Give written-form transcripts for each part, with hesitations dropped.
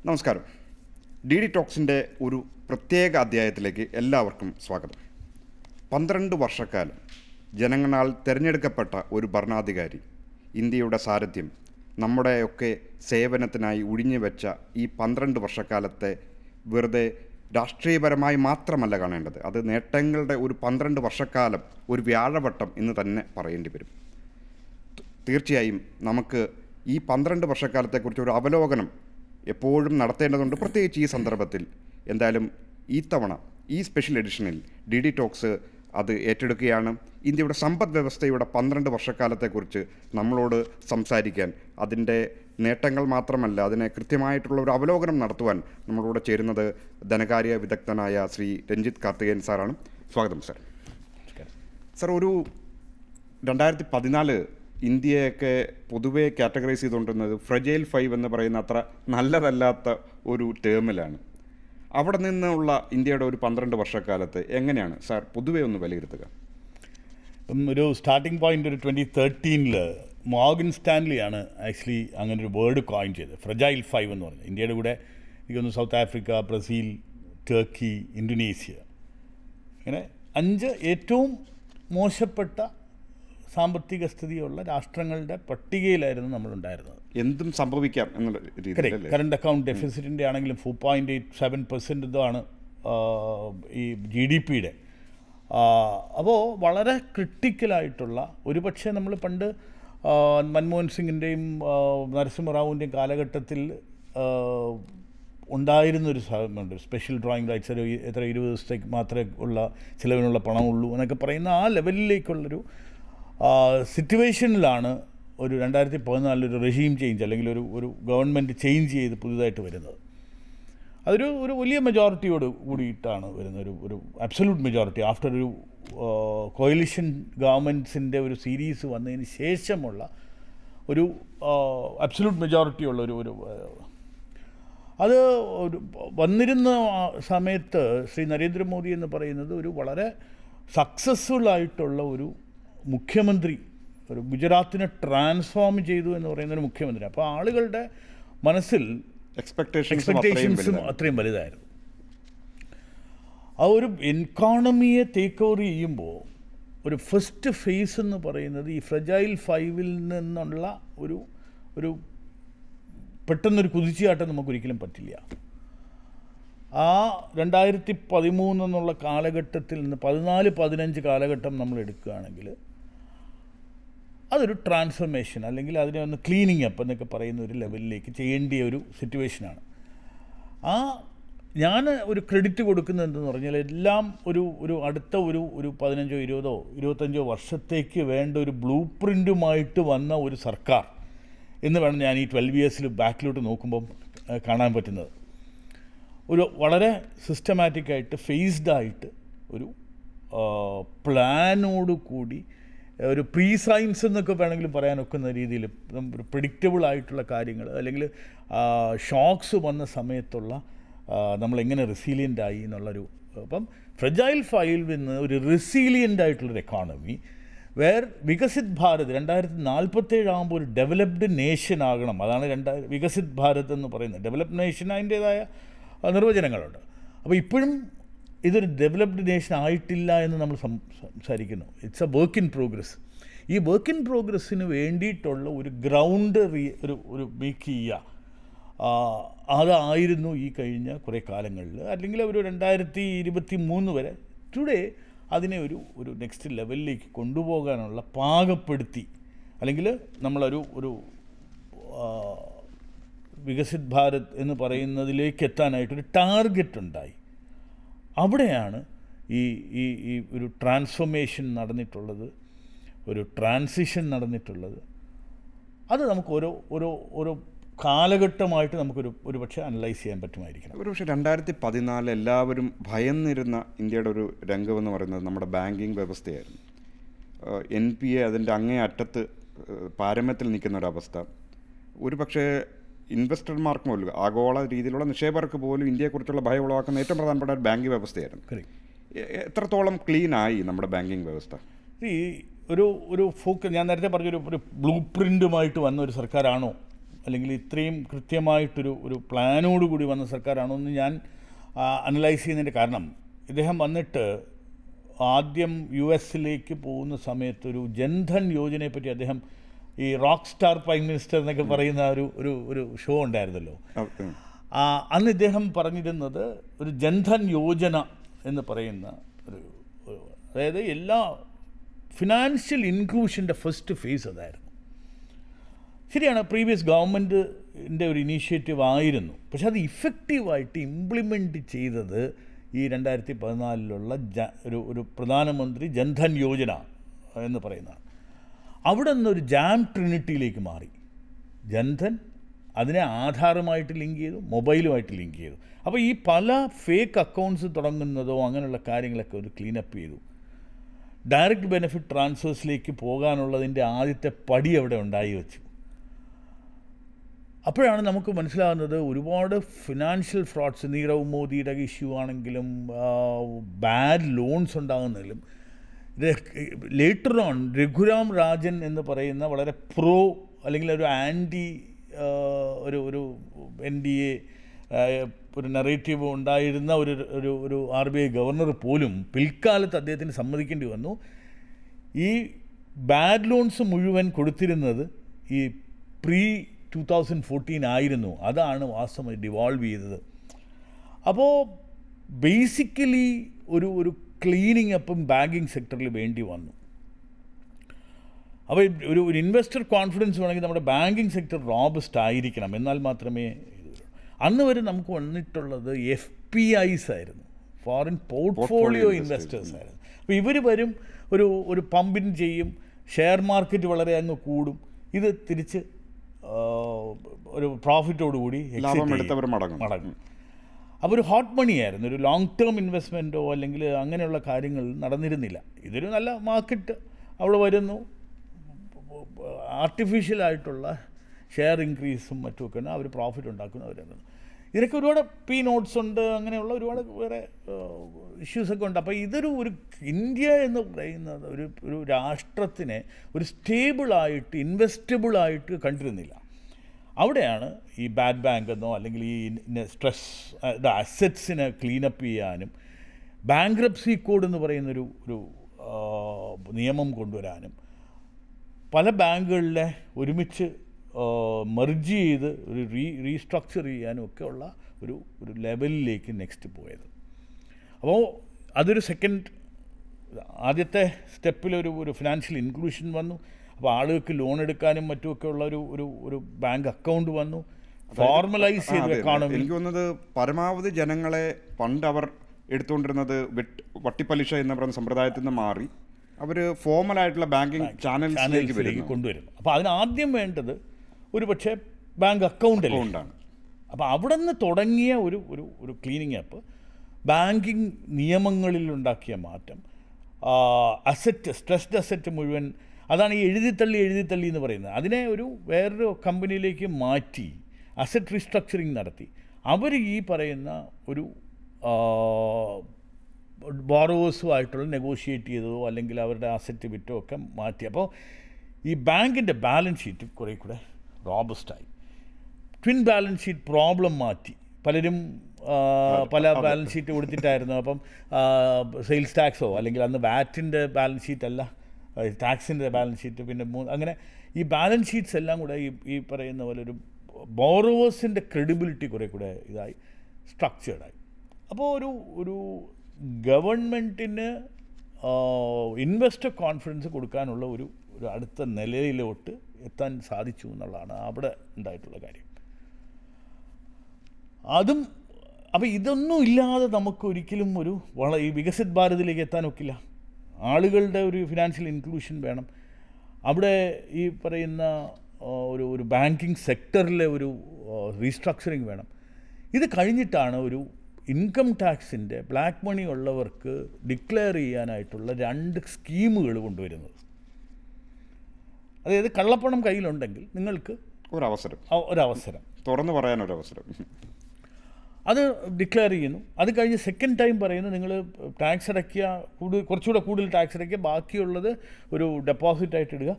നമസ്കാരം. D D ടോക്സിൻ്റെ ഒരു പ്രത്യേക അധ്യായത്തിലേക്ക് എല്ലാവർക്കും സ്വാഗതം. 12 വർഷക്കാലം ജനങ്ങളാൽ തിരഞ്ഞെടുക്കപ്പെട്ട ഒരു ഭരണാധികാരി ഇന്ത്യയുടെ സാരഥ്യം നമ്മുടെയൊക്കെ സേവനത്തിനായി ഒഴിഞ്ഞുവെച്ച ഈ 12 വർഷക്കാലത്തെ വെറുതെ രാഷ്ട്രീയപരമായി മാത്രമല്ല കാണേണ്ടത്, അത് നേട്ടങ്ങളുടെ ഒരു 12 വർഷക്കാലം, ഒരു വ്യാഴവട്ടം എന്ന് തന്നെ പറയേണ്ടി വരും. തീർച്ചയായും നമുക്ക് ഈ 12 വർഷക്കാലത്തെക്കുറിച്ച് ഒരു അവലോകനം എപ്പോഴും നടത്തേണ്ടതുണ്ട്, പ്രത്യേകിച്ച് ഈ സന്ദർഭത്തിൽ. എന്തായാലും ഈ തവണ ഈ സ്പെഷ്യൽ എഡിഷനിൽ ഡി ഡി ടോക്സ് അത് ഏറ്റെടുക്കുകയാണ്. ഇന്ത്യയുടെ സമ്പദ് വ്യവസ്ഥയുടെ 12 വർഷക്കാലത്തെക്കുറിച്ച് നമ്മളോട് സംസാരിക്കാൻ, അതിൻ്റെ നേട്ടങ്ങൾ മാത്രമല്ല അതിനെ കൃത്യമായിട്ടുള്ള ഒരു അവലോകനം നടത്തുവാൻ നമ്മളോട് ചേരുന്നത് ധനകാര്യ വിദഗ്ധനായ ശ്രീ രഞ്ജിത്ത് കാർത്തികേയൻ സാറാണ്. സ്വാഗതം സാർ. സാർ, ഒരു 2014 ഇന്ത്യയൊക്കെ പൊതുവെ കാറ്റഗറൈസ് ചെയ്തുകൊണ്ടിരുന്നത് ഫ്രജൈൽ 5 എന്ന് പറയുന്ന അത്ര നല്ലതല്ലാത്ത ഒരു ടേമിലാണ്. അവിടെ നിന്നുള്ള ഇന്ത്യയുടെ ഒരു 12 വർഷക്കാലത്ത് എങ്ങനെയാണ് സാർ പൊതുവെ ഒന്ന് വിലയിരുത്തുക? ഒരു സ്റ്റാർട്ടിംഗ് പോയിൻ്റ് ഒരു 2013 മോർഗൻ സ്റ്റാൻലിയാണ് ആക്ച്വലി അങ്ങനെ ഒരു വേർഡ് കോയിൻ ചെയ്തത്, ഫ്രജൈൽ 5 എന്ന് പറഞ്ഞത്. ഇന്ത്യയുടെ കൂടെ എനിക്കൊന്ന് south Africa, Brazil, Turkey, Indonesia, ഇങ്ങനെ 5 ഏറ്റവും മോശപ്പെട്ട സാമ്പത്തിക സ്ഥിതിയുള്ള രാഷ്ട്രങ്ങളുടെ പട്ടികയിലായിരുന്നു നമ്മളുണ്ടായിരുന്നത്. എന്തും സംഭവിക്കാം എന്നുള്ള രീതിയിൽ. കറണ്ട് അക്കൗണ്ട് ഡെഫിസിറ്റിൻ്റെ ആണെങ്കിലും 4.87% ഇതാണ് ഈ GDP-യുടെ. അപ്പോൾ വളരെ ക്രിട്ടിക്കലായിട്ടുള്ള, ഒരുപക്ഷെ നമ്മൾ പണ്ട് മൻമോഹൻ സിംഗിൻ്റെയും നരസിംഹറാവുവിൻ്റെയും കാലഘട്ടത്തിൽ ഉണ്ടായിരുന്നൊരു സാധനമുണ്ട്, സ്പെഷ്യൽ ഡ്രോയിങ് റൈറ്റ്സ്, ഒരു എത്ര 20 ദിവസത്തേക്ക് മാത്രമേ ഉള്ള ചിലവിനുള്ള പണമുള്ളൂ എന്നൊക്കെ പറയുന്ന ആ ലെവലിലേക്കുള്ളൊരു സിറ്റുവേഷനിലാണ് ഒരു 2014 ഒരു റെജീം ചേഞ്ച്, അല്ലെങ്കിൽ ഒരു ഗവൺമെൻറ് ചേഞ്ച് ചെയ്ത് പുതുതായിട്ട് വരുന്നത്. അതൊരു വലിയ മെജോറിറ്റിയോട് കൂടിയിട്ടാണ് വരുന്നത്, ഒരു അബ്സല്യൂട്ട് മെജോറിറ്റി. ആഫ്റ്റർ ഒരു കോയലിഷൻ ഗവൺമെൻറ്റ്സിൻ്റെ ഒരു സീരീസ് വന്നതിന് ശേഷമുള്ള ഒരു അബ്സല്യൂട്ട് മെജോറിറ്റിയുള്ള ഒരു അത് ഒരു വന്നിരുന്ന സമയത്ത് ശ്രീ നരേന്ദ്രമോദി എന്ന് പറയുന്നത് ഒരു വളരെ സക്സസ്ഫുൾ ആയിട്ടുള്ള ഒരു മുഖ്യമന്ത്രി, ഒരു ഗുജറാത്തിനെ ട്രാൻസ്ഫോം ചെയ്തു എന്ന് പറയുന്നൊരു മുഖ്യമന്ത്രി. അപ്പോൾ ആളുകളുടെ മനസ്സിൽ എക്സ്പെക്റ്റേഷൻസും അത്രയും വലുതായിരുന്നു. ആ ഒരു എക്കോണമിയെ ടേക്ക് ഓവർ ചെയ്യുമ്പോൾ ഒരു ഫസ്റ്റ് ഫേസ് എന്ന് പറയുന്നത് ഈ ഫ്രജൈൽ 5-ൽ നിന്നുള്ള ഒരു പെട്ടെന്നൊരു കുതിച്ചുചാട്ടം നമുക്കൊരിക്കലും പറ്റില്ല. ആ 2013 എന്നുള്ള കാലഘട്ടത്തിൽ നിന്ന് 14-15 കാലഘട്ടം നമ്മൾ എടുക്കുകയാണെങ്കിൽ അതൊരു ട്രാൻസ്ഫർമേഷൻ, അല്ലെങ്കിൽ അതിനെ ഒന്ന് ക്ലീനിങ് അപ്പ് എന്നൊക്കെ പറയുന്ന ഒരു ലെവലിലേക്ക് ചെയ്യേണ്ടിയ ഒരു സിറ്റുവേഷനാണ്. ഞാൻ ഒരു ക്രെഡിറ്റ് കൊടുക്കുന്നത് എന്തെന്ന് പറഞ്ഞാൽ, എല്ലാം ഒരു അടുത്ത ഒരു 15, 20, 25 വർഷത്തേക്ക് വേണ്ട ഒരു ബ്ലൂ പ്രിൻറ്റുമായിട്ട് വന്ന ഒരു സർക്കാർ എന്ന് വേണം ഞാൻ ഈ 12 ഇയേഴ്സിൽ ബാക്കിലോട്ട് നോക്കുമ്പം കാണാൻ പറ്റുന്നത്. ഒരു വളരെ സിസ്റ്റമാറ്റിക്കായിട്ട് ഫേസ്ഡായിട്ട് ഒരു പ്ലാനോട് കൂടി, ഒരു പ്രീ സയൻസ് എന്നൊക്കെ വേണമെങ്കിലും പറയാൻ ഒക്കുന്ന രീതിയിൽ ഒരു പ്രിഡിക്റ്റബിൾ ആയിട്ടുള്ള കാര്യങ്ങൾ, അല്ലെങ്കിൽ ഷോക്സ് വന്ന സമയത്തുള്ള നമ്മളെങ്ങനെ റെസീലിയൻ്റായി എന്നുള്ളൊരു. അപ്പം ഫ്രജൈൽ 5-ൽ നിന്ന് ഒരു റെസീലിയൻ്റ് ആയിട്ടുള്ളൊരു എക്കോണമി, വികസിത് ഭാരത് 2047 ആകുമ്പോൾ ഒരു ഡെവലപ്ഡ് നേഷൻ ആകണം. അതാണ് വികസിത് ഭാരത് എന്ന് പറയുന്നത്. ഡെവലപ്ഡ് നേഷൻ അതിൻ്റേതായ നിർവചനങ്ങളുണ്ട്. അപ്പോൾ ഇപ്പോഴും ഇതൊരു ഡെവലപ്ഡ് നേഷൻ ആയിട്ടില്ല എന്ന് നമ്മൾ സംസാരിക്കുന്നു. It's A work in progress. ഈ വർക്ക് ഇൻ പ്രോഗ്രസ്സിന് വേണ്ടിയിട്ടുള്ള ഒരു ഗ്രൗണ്ട് ഒരു മേക്ക് ചെയ്യുക, അതായിരുന്നു ഈ കഴിഞ്ഞ കുറേ കാലങ്ങളിൽ, അല്ലെങ്കിൽ ഒരു 2023 വരെ ടുഡേ അതിനെ ഒരു നെക്സ്റ്റ് ലെവലിലേക്ക് കൊണ്ടുപോകാനുള്ള പാകപ്പെടുത്തി, അല്ലെങ്കിൽ നമ്മളൊരു വികസിത് ഭാരത് എന്ന് പറയുന്നതിലേക്ക് എത്താനായിട്ടൊരു ടാർഗറ്റ് ഉണ്ടായി. അവിടെയാണ് ഈ ഒരു ട്രാൻസ്ഫോർമേഷൻ നടന്നിട്ടുള്ളത്, ഒരു ട്രാൻസിഷൻ നടന്നിട്ടുള്ളത്. അത് നമുക്ക് ഓരോ കാലഘട്ടമായിട്ട് നമുക്കൊരു പക്ഷേ അനലൈസ് ചെയ്യാൻ പറ്റുമായിരിക്കണം. ഒരു പക്ഷേ 2014 എല്ലാവരും ഭയന്നിരുന്ന ഇന്ത്യയുടെ ഒരു രംഗമെന്ന് പറയുന്നത് നമ്മുടെ ബാങ്കിങ് വ്യവസ്ഥയായിരുന്നു. NPA അതിൻ്റെ അങ്ങേ അറ്റത്ത് പാരമ്യത്തിൽ നിൽക്കുന്നൊരവസ്ഥ. ഒരു പക്ഷേ ഇൻവെസ്റ്റർമാർക്ക് പോലും, ആഗോള രീതിയിലുള്ള നിക്ഷേപകർക്ക് പോലും ഇന്ത്യയെക്കുറിച്ചുള്ള ഭയം ഉളവാക്കുന്ന ഏറ്റവും പ്രധാനപ്പെട്ട ഒരു ബാങ്കിങ് വ്യവസ്ഥയായിരുന്നു. എത്രത്തോളം ക്ലീനായി നമ്മുടെ ബാങ്കിങ് വ്യവസ്ഥ? ഒരു ഫോക്കസ്, ഞാൻ നേരത്തെ പറഞ്ഞൊരു ബ്ലൂ പ്രിൻറ്റുമായിട്ട് വന്ന ഒരു സർക്കാരാണോ അല്ലെങ്കിൽ ഇത്രയും കൃത്യമായിട്ടൊരു പ്ലാനോടുകൂടി വന്ന സർക്കാരാണോ എന്ന് ഞാൻ അനലൈസ് ചെയ്യുന്നതിൻ്റെ കാരണം, ഇദ്ദേഹം വന്നിട്ട് ആദ്യം US പോകുന്ന സമയത്തൊരു ജൻധൻ യോജനയെ പറ്റി അദ്ദേഹം ഈ റോക്ക് സ്റ്റാർ പ്രൈം മിനിസ്റ്റർ എന്നൊക്കെ പറയുന്ന ഒരു ഷോ ഉണ്ടായിരുന്നല്ലോ. അന്ന് ഇദ്ദേഹം പറഞ്ഞിരുന്നത് ഒരു ജൻധൻ യോജന എന്ന് പറയുന്ന അതായത് എല്ലാ ഫിനാൻഷ്യൽ ഇൻക്ലൂഷൻ്റെ ഫസ്റ്റ് ഫേസ് അതായിരുന്നു. ശരിയാണ്, പ്രീവിയസ് ഗവൺമെൻറ്റിൻ്റെ ഒരു ഇനീഷ്യേറ്റീവ് ആയിരുന്നു. പക്ഷെ അത് ഇഫക്റ്റീവായിട്ട് ഇംപ്ലിമെൻറ്റ് ചെയ്തത് ഈ 2014 ഒരു പ്രധാനമന്ത്രി ജൻധൻ യോജന എന്ന് പറയുന്നതാണ്. അവിടെ നിന്നൊരു ജാം ട്രിനിറ്റിയിലേക്ക് മാറി. ജൻധൻ അതിനെ ആധാറുമായിട്ട് ലിങ്ക് ചെയ്തു, മൊബൈലുമായിട്ട് ലിങ്ക് ചെയ്തു. അപ്പോൾ ഈ പല ഫേക്ക് അക്കൗണ്ട്സ് തുടങ്ങുന്നതോ അങ്ങനെയുള്ള കാര്യങ്ങളൊക്കെ ഒരു ക്ലീനപ്പ് ചെയ്തു. ഡയറക്റ്റ് ബെനിഫിറ്റ് ട്രാൻസ്ഫേഴ്സിലേക്ക് പോകാനുള്ളതിൻ്റെ ആദ്യത്തെ പടി അവിടെ ഉണ്ടായി വെച്ചു. അപ്പോഴാണ് നമുക്ക് മനസ്സിലാകുന്നത് ഒരുപാട് ഫിനാൻഷ്യൽ ഫ്രോഡ്സ്, നീരവ് മോദിയുടെ ഇഷ്യൂ ആണെങ്കിലും ബാഡ് ലോൺസ് ഉണ്ടാകുന്നതിലും ലേറ്റർ ഓൺ രഘുരാം രാജൻ എന്ന് പറയുന്ന വളരെ അല്ലെങ്കിൽ ഒരു ആൻറ്റി ഒരു NDA ഒരു നെറേറ്റീവ് ഉണ്ടായിരുന്ന ഒരു RBI ഗവർണർ പോലും പിൽക്കാലത്ത് അദ്ദേഹത്തിന് സമ്മതിക്കേണ്ടി വന്നു. ഈ ബാഡ് ലോൺസ് മുഴുവൻ കൊടുത്തിരുന്നത് ഈ 2014 ആയിരുന്നു. അതാണ് വാസ്തവമായി ഡിവോൾവ് ചെയ്തത്. അപ്പോൾ ബേസിക്കലി ഒരു ക്ലീനിങ് അപ്പും ബാങ്കിങ് സെക്ടറിൽ വേണ്ടി വന്നു. അപ്പോൾ ഒരു ഇൻവെസ്റ്റർ കോൺഫിഡൻസ് വേണമെങ്കിൽ നമ്മുടെ ബാങ്കിങ് സെക്ടർ റോബസ്റ്റ് ആയിരിക്കണം, എന്നാൽ മാത്രമേ അന്ന് വരെ നമുക്ക് വന്നിട്ടുള്ളത് FPIs ആയിരുന്നു, ഫോറിൻ പോർട്ട്ഫോളിയോ ഇൻവെസ്റ്റേഴ്സ് ആയിരുന്നു. അപ്പോൾ ഇവർ വരും, ഒരു പമ്പിൻ ചെയ്യും, ഷെയർ മാർക്കറ്റ് വളരെ അങ്ങ് കൂടും, ഇത് തിരിച്ച് ഒരു പ്രോഫിറ്റോടുകൂടി മടങ്ങും. അപ്പോൾ ഒരു ഹോട്ട് മണി ആയിരുന്നു. ഒരു ലോങ് ടേം ഇൻവെസ്റ്റ്മെൻറ്റോ അല്ലെങ്കിൽ അങ്ങനെയുള്ള കാര്യങ്ങൾ നടന്നിരുന്നില്ല. ഇതൊരു നല്ല മാർക്കറ്റ് അവിടെ വരുന്നു, ആർട്ടിഫിഷ്യലായിട്ടുള്ള ഷെയർ ഇൻക്രീസും മറ്റുമൊക്കെയാണ് അവർ പ്രോഫിറ്റ് ഉണ്ടാക്കുന്നവരുന്നത്. ഇതിനൊക്കെ ഒരുപാട് നോട്ട്സ് ഉണ്ട്, അങ്ങനെയുള്ള ഒരുപാട് വേറെ ഇഷ്യൂസൊക്കെ ഉണ്ട്. അപ്പോൾ ഇതൊരു ഇന്ത്യ എന്ന് പറയുന്നത് ഒരു രാഷ്ട്രത്തിനെ ഒരു സ്റ്റേബിളായിട്ട് ഇൻവെസ്റ്റബിളായിട്ട് കണ്ടിരുന്നില്ല. അവിടെയാണ് ഈ ബാഡ് ബാങ്ക് എന്നോ അല്ലെങ്കിൽ ഈ സ്ട്രെസ് അസറ്റ്സിനെ ക്ലീനപ്പ് ചെയ്യാനും ബാങ്ക്രപ്സി കോഡ് എന്ന് പറയുന്നൊരു നിയമം കൊണ്ടുവരാനും പല ബാങ്കുകളിലെ ഒരുമിച്ച് മെർജ് ചെയ്ത് റീസ്ട്രക്ചർ ചെയ്യാനും ഒക്കെയുള്ള ഒരു ലെവലിലേക്ക് നെക്സ്റ്റ് പോയത്. അപ്പോൾ അതൊരു ആദ്യത്തെ സ്റ്റെപ്പിൽ ഒരു ഫിനാൻഷ്യൽ ഇൻക്ലൂഷൻ വന്നു. അപ്പോൾ ആളുകൾക്ക് ലോൺ എടുക്കാനും മറ്റുമൊക്കെ ഉള്ള ഒരു ബാങ്ക് അക്കൗണ്ട് വന്നു, ഫോർമലൈസ് ചെയ്തു എക്കോണമി. എനിക്ക് തോന്നുന്നത് പരമാവധി ജനങ്ങളെ പണ്ട് അവർ എടുത്തുകൊണ്ടിരുന്നത് വട്ടിപ്പലിശ എന്ന് പറയുന്ന സമ്പ്രദായത്തിൽ നിന്ന് മാറി അവർ ഫോർമലായിട്ടുള്ള ബാങ്കിങ് ചാനൽസിലേക്ക് കൊണ്ടുവരുന്നു. അപ്പോൾ അതിനാദ്യം വേണ്ടത് പക്ഷേ ബാങ്ക് അക്കൗണ്ടാണ്. അപ്പോൾ അവിടെ നിന്ന് തുടങ്ങിയ ഒരു ക്ലീനിങ് അപ്പ്, ബാങ്കിങ് നിയമങ്ങളിൽ ഉണ്ടാക്കിയ മാറ്റം, സ്ട്രെസ്ഡ് അസറ്റ് മുഴുവൻ, അതാണ് ഈ എഴുതിത്തള്ളി എന്ന് പറയുന്നത്. അതിനെ വേറൊരു കമ്പനിയിലേക്ക് മാറ്റി അസറ്റ് റീസ്ട്രക്ചറിങ് നടത്തി അവർ ഈ പറയുന്ന ബോറോവേഴ്സുമായിട്ടുള്ള നെഗോഷിയേറ്റ് ചെയ്തതോ അല്ലെങ്കിൽ അവരുടെ അസറ്റ് വിറ്റോ ഒക്കെ മാറ്റി. അപ്പോൾ ഈ ബാങ്കിൻ്റെ ബാലൻസ് ഷീറ്റ് കുറേ കൂടെ റോബസ്റ്റായി. ട്വിൻ ബാലൻസ് ഷീറ്റ് പ്രോബ്ലം മാറ്റി. പലരും പല ബാലൻസ് ഷീറ്റ് കൊടുത്തിട്ടായിരുന്നു. അപ്പം സെയിൽസ് ടാക്സോ അല്ലെങ്കിൽ അന്ന് വാറ്റിൻ്റെ ബാലൻസ് ഷീറ്റ് അല്ല, ടാക്സിൻ്റെ ബാലൻസ് ഷീറ്റ്, പിന്നെ അങ്ങനെ ഈ ബാലൻസ് ഷീറ്റ്സ് എല്ലാം കൂടെ ഈ പറയുന്ന പോലെ ഒരു ബോറോവേഴ്സിൻ്റെ ക്രെഡിബിലിറ്റി കുറേ കൂടെ ഇതായി സ്ട്രക്ചേർഡായി. അപ്പോൾ ഒരു ഗവൺമെൻറ്റിന് ഇൻവെസ്റ്റർ കോൺഫിഡൻസ് കൊടുക്കാനുള്ള ഒരു അടുത്ത നിലയിലോട്ട് എത്താൻ സാധിച്ചു എന്നുള്ളതാണ് അവിടെ ഉണ്ടായിട്ടുള്ള കാര്യം. അപ്പോൾ ഇതൊന്നും ഇല്ലാതെ നമുക്ക് ഒരിക്കലും ഈ വികസിത് ഭാരതിലേക്ക് എത്താനൊക്കില്ല. ആളുകളുടെ ഒരു ഫിനാൻഷ്യൽ ഇൻക്ലൂഷൻ വേണം. അവിടെ ഈ പറയുന്ന ഒരു ബാങ്കിങ് സെക്ടറിലെ റീസ്ട്രക്ചറിങ് വേണം. ഇത് കഴിഞ്ഞിട്ടാണ് ഇൻകം ടാക്സിൻ്റെ ബ്ലാക്ക് മണി ഉള്ളവർക്ക് ഡിക്ലെയർ ചെയ്യാനായിട്ടുള്ള 2 സ്കീമുകൾ കൊണ്ടുവരുന്നത്. അതായത് കള്ളപ്പണം കയ്യിലുണ്ടെങ്കിൽ നിങ്ങൾക്ക് ഒരവസരം തുറന്നു പറയാനൊരവസരം അത് ഡിക്ലെയർ ചെയ്യുന്നു. അത് കഴിഞ്ഞ് സെക്കൻഡ് ടൈം പറയുന്നു നിങ്ങൾ ടാക്സ് അടയ്ക്കുക, കുറച്ചുകൂടെ കൂടുതൽ ടാക്സ് അടയ്ക്കുക, ബാക്കിയുള്ളത് ഒരു ഡെപ്പോസിറ്റായിട്ട് ഇടുക,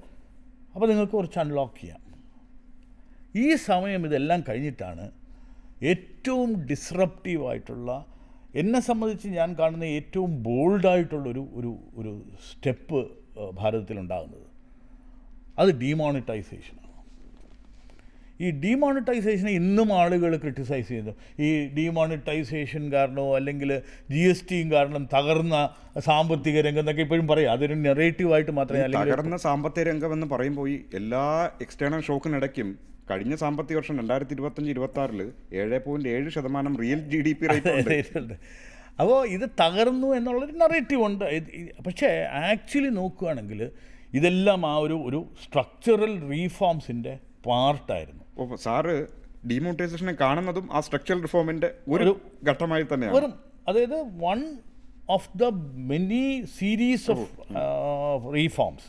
അപ്പോൾ നിങ്ങൾക്ക് കുറച്ച് അൺലോക്ക് ചെയ്യാം. ഈ സമയം ഇതെല്ലാം കഴിഞ്ഞിട്ടാണ് ഏറ്റവും ഡിസ്റപ്റ്റീവായിട്ടുള്ള, എന്നെ സംബന്ധിച്ച് ഞാൻ കാണുന്ന ഏറ്റവും ബോൾഡായിട്ടുള്ളൊരു ഒരു ഒരു സ്റ്റെപ്പ് ഭാരതത്തിലുണ്ടാകുന്നത്. അത് ഡീമോണിറ്റൈസേഷനാണ്. ഈ ഡീമോണിറ്റൈസേഷനെ ഇന്നും ആളുകൾ ക്രിട്ടിസൈസ് ചെയ്യുന്നു. ഈ ഡീമോണിറ്റൈസേഷൻ കാരണമോ അല്ലെങ്കിൽ GST കാരണം തകർന്ന സാമ്പത്തിക രംഗം എന്നൊക്കെ ഇപ്പോഴും പറയും. അതൊരു നെറേറ്റീവായിട്ട് മാത്രമേ, അല്ലെങ്കിൽ തകർന്ന സാമ്പത്തിക രംഗം എന്ന് പറയുമ്പോൾ ഈ എല്ലാ എക്സ്റ്റേണൽ ഷോക്കിനിടയ്ക്കും കഴിഞ്ഞ സാമ്പത്തിക വർഷം 2025-26 7.7% റിയൽ GDP റേറ്റ് ഉണ്ട്. അപ്പോൾ ഇത് തകർന്നു എന്നുള്ളൊരു നറേറ്റീവ് ഉണ്ട്. പക്ഷേ ആക്ച്വലി നോക്കുകയാണെങ്കിൽ ഇതെല്ലാം ആ ഒരു സ്ട്രക്ചറൽ റീഫോംസിൻ്റെ പാർട്ടായിരുന്നു. അപ്പോൾ സാറ് ഡീമോണിറ്റൈസേഷനെ കാണുന്നതും ആ സ്ട്രക്ചറൽ റിഫോമിൻ്റെ ഒരു ഘട്ടമായി തന്നെയാണ്. അതായത് one of the many series of reforms.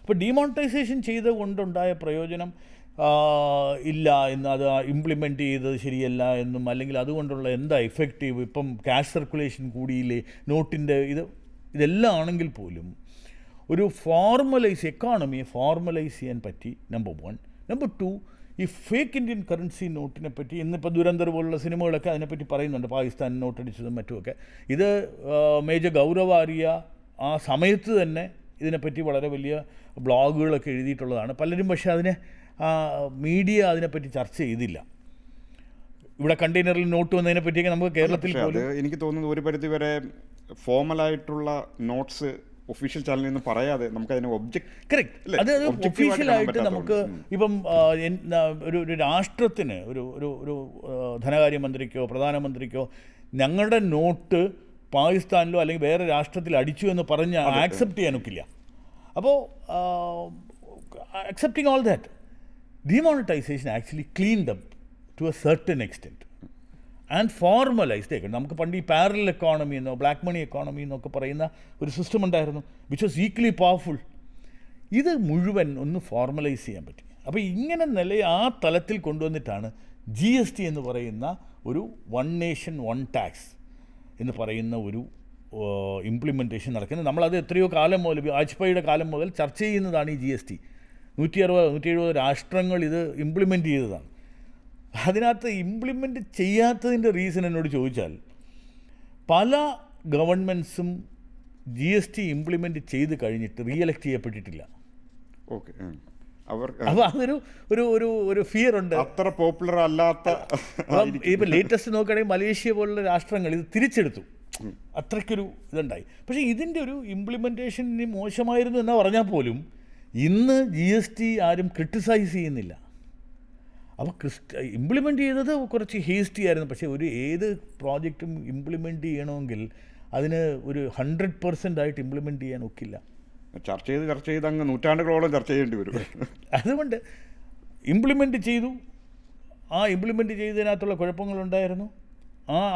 അപ്പോൾ ഡീമോണിറ്റൈസേഷൻ ചെയ്തുകൊണ്ടുണ്ടായ പ്രയോജനം ഇല്ല എന്ന്, അത് ഇംപ്ലിമെൻറ്റ് ചെയ്തത് ശരിയല്ല എന്നും, അല്ലെങ്കിൽ അതുകൊണ്ടുള്ള എന്താ എഫക്റ്റീവ്, ഇപ്പം ക്യാഷ് സർക്കുലേഷൻ കൂടിയില്ലേ, നോട്ടിൻ്റെ ഇതെല്ലാം ആണെങ്കിൽ പോലും ഒരു എക്കോണമിയെ ഫോർമലൈസ് ചെയ്യാൻ പറ്റി, നമ്പർ 1. നമ്പർ 2, ഈ ഫേക്ക് ഇന്ത്യൻ കറൻസി നോട്ടിനെ പറ്റി ഇന്നിപ്പോൾ ദുരന്തർ പോലുള്ള സിനിമകളൊക്കെ അതിനെപ്പറ്റി പറയുന്നുണ്ട്, പാകിസ്ഥാൻ നോട്ടടിച്ചതും മറ്റുമൊക്കെ. ഇത് മേജർ ഗൗരവ് ആര്യ ആ സമയത്ത് തന്നെ ഇതിനെപ്പറ്റി വളരെ വലിയ ബ്ലോഗുകളൊക്കെ എഴുതിയിട്ടുള്ളതാണ്. പലരും പക്ഷേ അതിനെ മീഡിയ അതിനെപ്പറ്റി ചർച്ച ചെയ്തില്ല. ഇവിടെ കണ്ടെയ്നറിൽ നോട്ട് വന്നതിനെ പറ്റിയൊക്കെ നമുക്ക് കേരളത്തിൽ പോലും എനിക്ക് തോന്നുന്നത് ഒരു പരിധി വരെ ഫോർമലായിട്ടുള്ള നോട്ട്സ് ഒഫീഷ്യൽ ചാനലിൽ നിന്ന് പറയാതെ നമുക്ക് അതിനെ കറക്റ്റ്, അത് ഒഫീഷ്യലായിട്ട് നമുക്ക് ഇപ്പം ഒരു രാഷ്ട്രത്തിന് ഒരു ധനകാര്യമന്ത്രിക്കോ പ്രധാനമന്ത്രിക്കോ ഞങ്ങളുടെ നോട്ട് പാകിസ്ഥാനിലോ അല്ലെങ്കിൽ വേറെ രാഷ്ട്രത്തിൽ അടിച്ചു എന്ന് പറഞ്ഞ് ആക്സെപ്റ്റ് ചെയ്യാനൊക്കില്ല. അപ്പോൾ accepting all that, demonetization actually cleaned up to a certain extent and formalized it. നമുക്ക് പണ്ട് ഈ പാരലൽ എക്കോണമി എന്നോ ബ്ലാക്ക് മണി എക്കോണമി എന്നൊക്കെ പറയുന്ന ഒരു സിസ്റ്റം ഉണ്ടായിരുന്നു, വിച്ച് വാസ് ഈക്വലി പവർഫുൾ. ഇത് മുഴുവൻ ഒന്ന് ഫോർമലൈസ് ചെയ്യാൻ പറ്റി. അപ്പോൾ ഇങ്ങനെ ആ തലത്തിൽ കൊണ്ടുവന്നിട്ടാണ് GST എന്ന് പറയുന്ന ഒരു വൺ നേഷൻ വൺ ടാക്സ് എന്ന് പറയുന്ന ഒരു ഇംപ്ലിമെൻറ്റേഷൻ നടക്കുന്നത്. നമ്മളത് എത്രയോ കാലം മുതൽ, വാജ്പേയിയുടെ കാലം മുതൽ ചർച്ച ചെയ്യുന്നതാണ് ഈ GST. 160-170 രാഷ്ട്രങ്ങൾ ഇത് ഇംപ്ലിമെൻ്റ് ചെയ്തതാണ്. അതിനകത്ത് ഇംപ്ലിമെൻ്റ് ചെയ്യാത്തതിൻ്റെ റീസൺ എന്നോട് ചോദിച്ചാൽ, പല ഗവൺമെൻറ്റ്സും GST ഇംപ്ലിമെൻ്റ് ചെയ്ത് കഴിഞ്ഞിട്ട് റീഎലക്ട് ചെയ്യപ്പെട്ടിട്ടില്ല. ഓക്കെ, അപ്പോൾ അതൊരു ഒരു ഫിയർ ഉണ്ട്. അത്ര പോപ്പുലർ അല്ലാത്ത. ഇപ്പം ലേറ്റസ്റ്റ് നോക്കുകയാണെങ്കിൽ മലേഷ്യ പോലുള്ള രാഷ്ട്രങ്ങൾ ഇത് തിരിച്ചെടുത്തു, അത്രയ്ക്കൊരു ഇതുണ്ടായി. പക്ഷേ ഇതിൻ്റെ ഒരു ഇംപ്ലിമെൻറ്റേഷൻ ഇനി മോശമായിരുന്നു എന്ന് പറഞ്ഞാൽ പോലും ഇന്ന് GST ആരും ക്രിട്ടിസൈസ് ചെയ്യുന്നില്ല. അപ്പോൾ ഇംപ്ലിമെൻ്റ് ചെയ്തത് കുറച്ച് ഹേസ്റ്റി ആയിരുന്നു. പക്ഷേ ഏത് പ്രോജക്റ്റും ഇംപ്ലിമെൻ്റ് ചെയ്യണമെങ്കിൽ അതിന് ഒരു 100% ആയിട്ട് ഇംപ്ലിമെൻ്റ് ചെയ്യാൻ ഒക്കില്ല. ചർച്ച ചെയ്ത് അങ്ങ് നൂറ്റാണ്ടുകളോളം ചർച്ച ചെയ്യേണ്ടി വരും. അതുകൊണ്ട് ഇംപ്ലിമെൻ്റ് ചെയ്തു. ആ ഇംപ്ലിമെൻ്റ് ചെയ്തതിനകത്തുള്ള കുഴപ്പങ്ങളുണ്ടായിരുന്നു.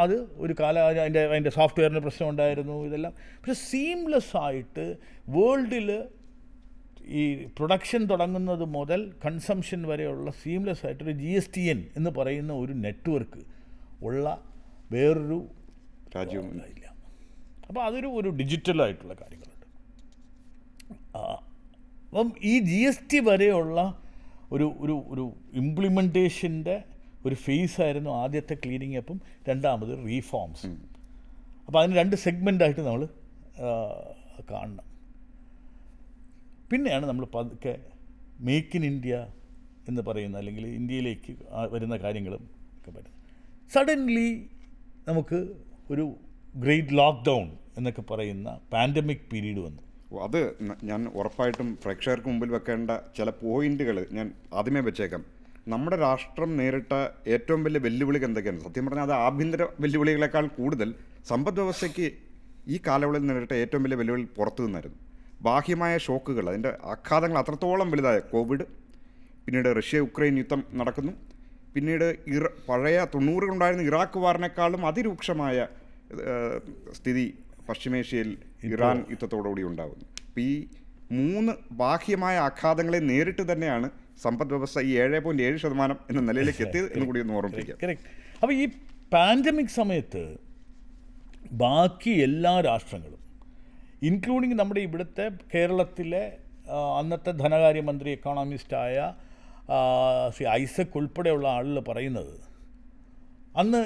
അത് ഒരു അതിൻ്റെ സോഫ്റ്റ്വെയറിന് പ്രശ്നം ഉണ്ടായിരുന്നു, ഇതെല്ലാം. പക്ഷേ സീംലെസ് ആയിട്ട് വേൾഡിൽ ഈ പ്രൊഡക്ഷൻ തുടങ്ങുന്നത് മുതൽ കൺസംഷൻ വരെയുള്ള സീംലെസ് ആയിട്ടൊരു GSTN എന്ന് പറയുന്ന ഒരു നെറ്റ്വർക്ക് ഉള്ള വേറൊരു രാജ്യവും ഇല്ല. അപ്പോൾ അതൊരു ഡിജിറ്റലായിട്ടുള്ള കാര്യങ്ങളുണ്ട്. അപ്പം ഈ GST വരെയുള്ള ഒരു ഇംപ്ലിമെൻറ്റേഷൻ്റെ ഒരു ഫേസായിരുന്നു ആദ്യത്തെ ക്ലീനിങ് അപ്പും രണ്ടാമത് റീഫോംസ്. അപ്പോൾ അതിന് 2 സെഗ്മെൻ്റായിട്ട് നമ്മൾ കാണണം. പിന്നെയാണ് നമ്മൾ പതുക്കെ മേക്ക് ഇൻ ഇന്ത്യ എന്ന് പറയുന്ന, അല്ലെങ്കിൽ ഇന്ത്യയിലേക്ക് വരുന്ന കാര്യങ്ങളും ഒക്കെ വരുന്നത്. സഡൻലി നമുക്ക് ഒരു ഗ്രേറ്റ് ലോക്ക്ഡൗൺ എന്നൊക്കെ പറയുന്ന പാൻഡമിക് പീരീഡ് വന്നു. അത് ഞാൻ ഉറപ്പായിട്ടും പ്രേക്ഷകർക്ക് മുമ്പിൽ വെക്കേണ്ട ചില പോയിന്റുകൾ ഞാൻ ആദ്യമേ വെച്ചേക്കാം. നമ്മുടെ രാഷ്ട്രം നേരിട്ട ഏറ്റവും വലിയ വെല്ലുവിളികൾ എന്തൊക്കെയാണ്? സത്യം പറഞ്ഞാൽ അത് ആഭ്യന്തര വെല്ലുവിളികളെക്കാൾ കൂടുതൽ സമ്പദ് വ്യവസ്ഥയ്ക്ക് ഈ കാലയളവിൽ നേരിട്ട ഏറ്റവും വലിയ വെല്ലുവിളി പുറത്തു നിന്നായിരുന്നു. ബാഹ്യമായ ഷോക്കുകൾ, അതിൻ്റെ ആഘാതങ്ങൾ അത്രത്തോളം വലുതായ കോവിഡ്, പിന്നീട് റഷ്യ-യുക്രൈൻ യുദ്ധം നടക്കുന്നു, പിന്നീട് പഴയ 90-കളുണ്ടായിരുന്ന ഇറാഖ് വാറിനേക്കാളും അതിരൂക്ഷമായ സ്ഥിതി പശ്ചിമേഷ്യയിൽ ഇറാൻ യുദ്ധത്തോടുകൂടി ഉണ്ടാകുന്നു. അപ്പോൾ ഈ 3 ബാഹ്യമായ ആഘാതങ്ങളെ നേരിട്ട് തന്നെയാണ് സമ്പദ് വ്യവസ്ഥ ഈ 7.7% എന്ന നിലയിലേക്ക് എത്തിയത് എന്ന് കൂടി ഒന്ന് ഓർമ്മിപ്പിക്കാം. കറക്റ്റ്. അപ്പോൾ ഈ പാൻഡമിക് സമയത്ത് ബാക്കി എല്ലാ രാഷ്ട്രങ്ങളും, ഇൻക്ലൂഡിങ് നമ്മുടെ ഇവിടുത്തെ കേരളത്തിലെ അന്നത്തെ ധനകാര്യമന്ത്രി എക്കോണമിസ്റ്റായ ശ്രീ ഐസക് ഉൾപ്പെടെയുള്ള ആളുകൾ പറയുന്നത്, അന്ന്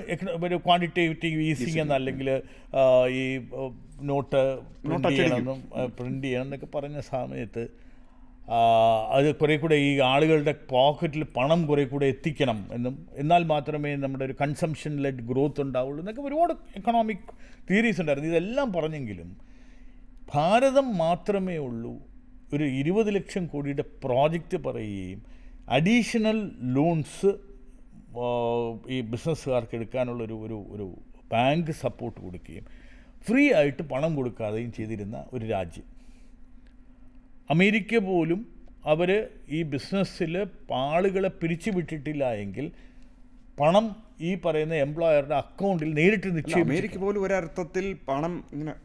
ഒരു ക്വാണ്ടിറ്റേറ്റീവ് ഈസിങ് എന്നല്ലെങ്കിൽ ഈ നോട്ട് പ്രിൻ്റ് ചെയ്യണം എന്നൊക്കെ പറഞ്ഞ സമയത്ത് അത് കുറേ കൂടെ ഈ ആളുകളുടെ പോക്കറ്റിൽ പണം കുറേ കൂടെ എത്തിക്കണം എന്നും, എന്നാൽ മാത്രമേ നമ്മുടെ ഒരു കൺസംഷൻ ലെഡ് ഗ്രോത്ത് ഉണ്ടാവുള്ളൂ എന്നൊക്കെ ഒരുപാട് എക്കണോമിക് തിയറീസ് ഉണ്ടായിരുന്നു. ഇതെല്ലാം പറഞ്ഞെങ്കിലും ഭാരതം മാത്രമേ ഉള്ളൂ ഒരു 20 ലക്ഷം കോടിയുടെ പ്രോജക്റ്റ് പറയുകയും അഡീഷണൽ ലോൺസ് ഈ ബിസിനസ്സുകാർക്ക് എടുക്കാനുള്ളൊരു ഒരു ഒരു ബാങ്ക് സപ്പോർട്ട് കൊടുക്കുകയും ഫ്രീ ആയിട്ട് പണം കൊടുക്കാതെയും ചെയ്തിരുന്ന ഒരു രാജ്യം. അമേരിക്ക പോലും അവർ ഈ ബിസിനസ്സിൽ ആളുകളെ പിരിച്ചു വിട്ടിട്ടില്ല എങ്കിൽ പണം ഈ പറയുന്ന എംപ്ലോയറുടെ അക്കൗണ്ടിൽ നേരിട്ട് നിക്ഷേപിക്കും. അമേരിക്ക പോലും ഒരർത്ഥത്തിൽ പണം ഇങ്ങനെ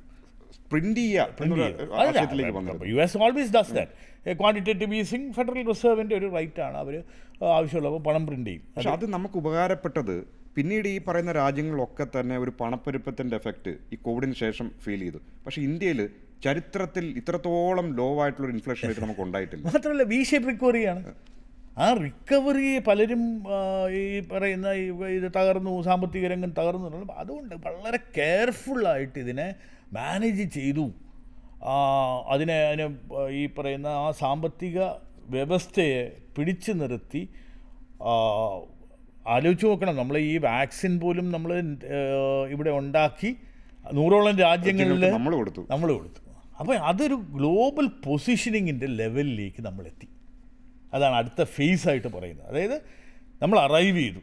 പ്രിന്റ് ചെയ്യുക. U S always does that. Quantitative easing federal റിസർവിൻ്റെ ഒരു റൈറ്റാണ്. അവർ ആവശ്യമുള്ളപ്പോൾ പണം പ്രിന്റ് ചെയ്യും. പക്ഷെ അത് നമുക്ക് ഉപകാരപ്പെട്ടത് പിന്നീട് ഈ പറയുന്ന രാജ്യങ്ങളിലൊക്കെ തന്നെ ഒരു പണപ്പെരുപ്പത്തിൻ്റെ എഫക്റ്റ് ഈ കോവിഡിന് ശേഷം ഫീൽ ചെയ്തു. പക്ഷേ ഇന്ത്യയിൽ ചരിത്രത്തിൽ ഇത്രത്തോളം ലോ ആയിട്ടുള്ളൊരു ഇൻഫ്ലേഷൻ റേറ്റ് നമുക്ക് ഉണ്ടായിട്ടില്ല. മാത്രമല്ല വി ഷേപ്പ് റിക്കവറിയാണ്. ആ റിക്കവറി പലരും ഈ പറയുന്ന ഇത് തകർന്നു, സാമ്പത്തിക രംഗം തകർന്നു, അതുകൊണ്ട് വളരെ കെയർഫുള്ളായിട്ട് ഇതിനെ മാനേജ് ചെയ്തു. അതിന് ഈ പറയുന്ന ആ സാമ്പത്തിക വ്യവസ്ഥയെ പിടിച്ചു നിർത്തി. ആലോചിച്ച് നോക്കണം, നമ്മൾ ഈ വാക്സിൻ പോലും നമ്മൾ ഇവിടെ ഉണ്ടാക്കി 100ഓളം രാജ്യങ്ങളിൽ നമ്മൾ കൊടുത്തു. അപ്പോൾ അതൊരു ഗ്ലോബൽ പൊസിഷനിങ്ങിൻ്റെ ലെവലിലേക്ക് നമ്മളെത്തി. അതാണ് അടുത്ത ഫേസായിട്ട് പറയുന്നത്. അതായത് നമ്മൾ അറൈവ് ചെയ്തു.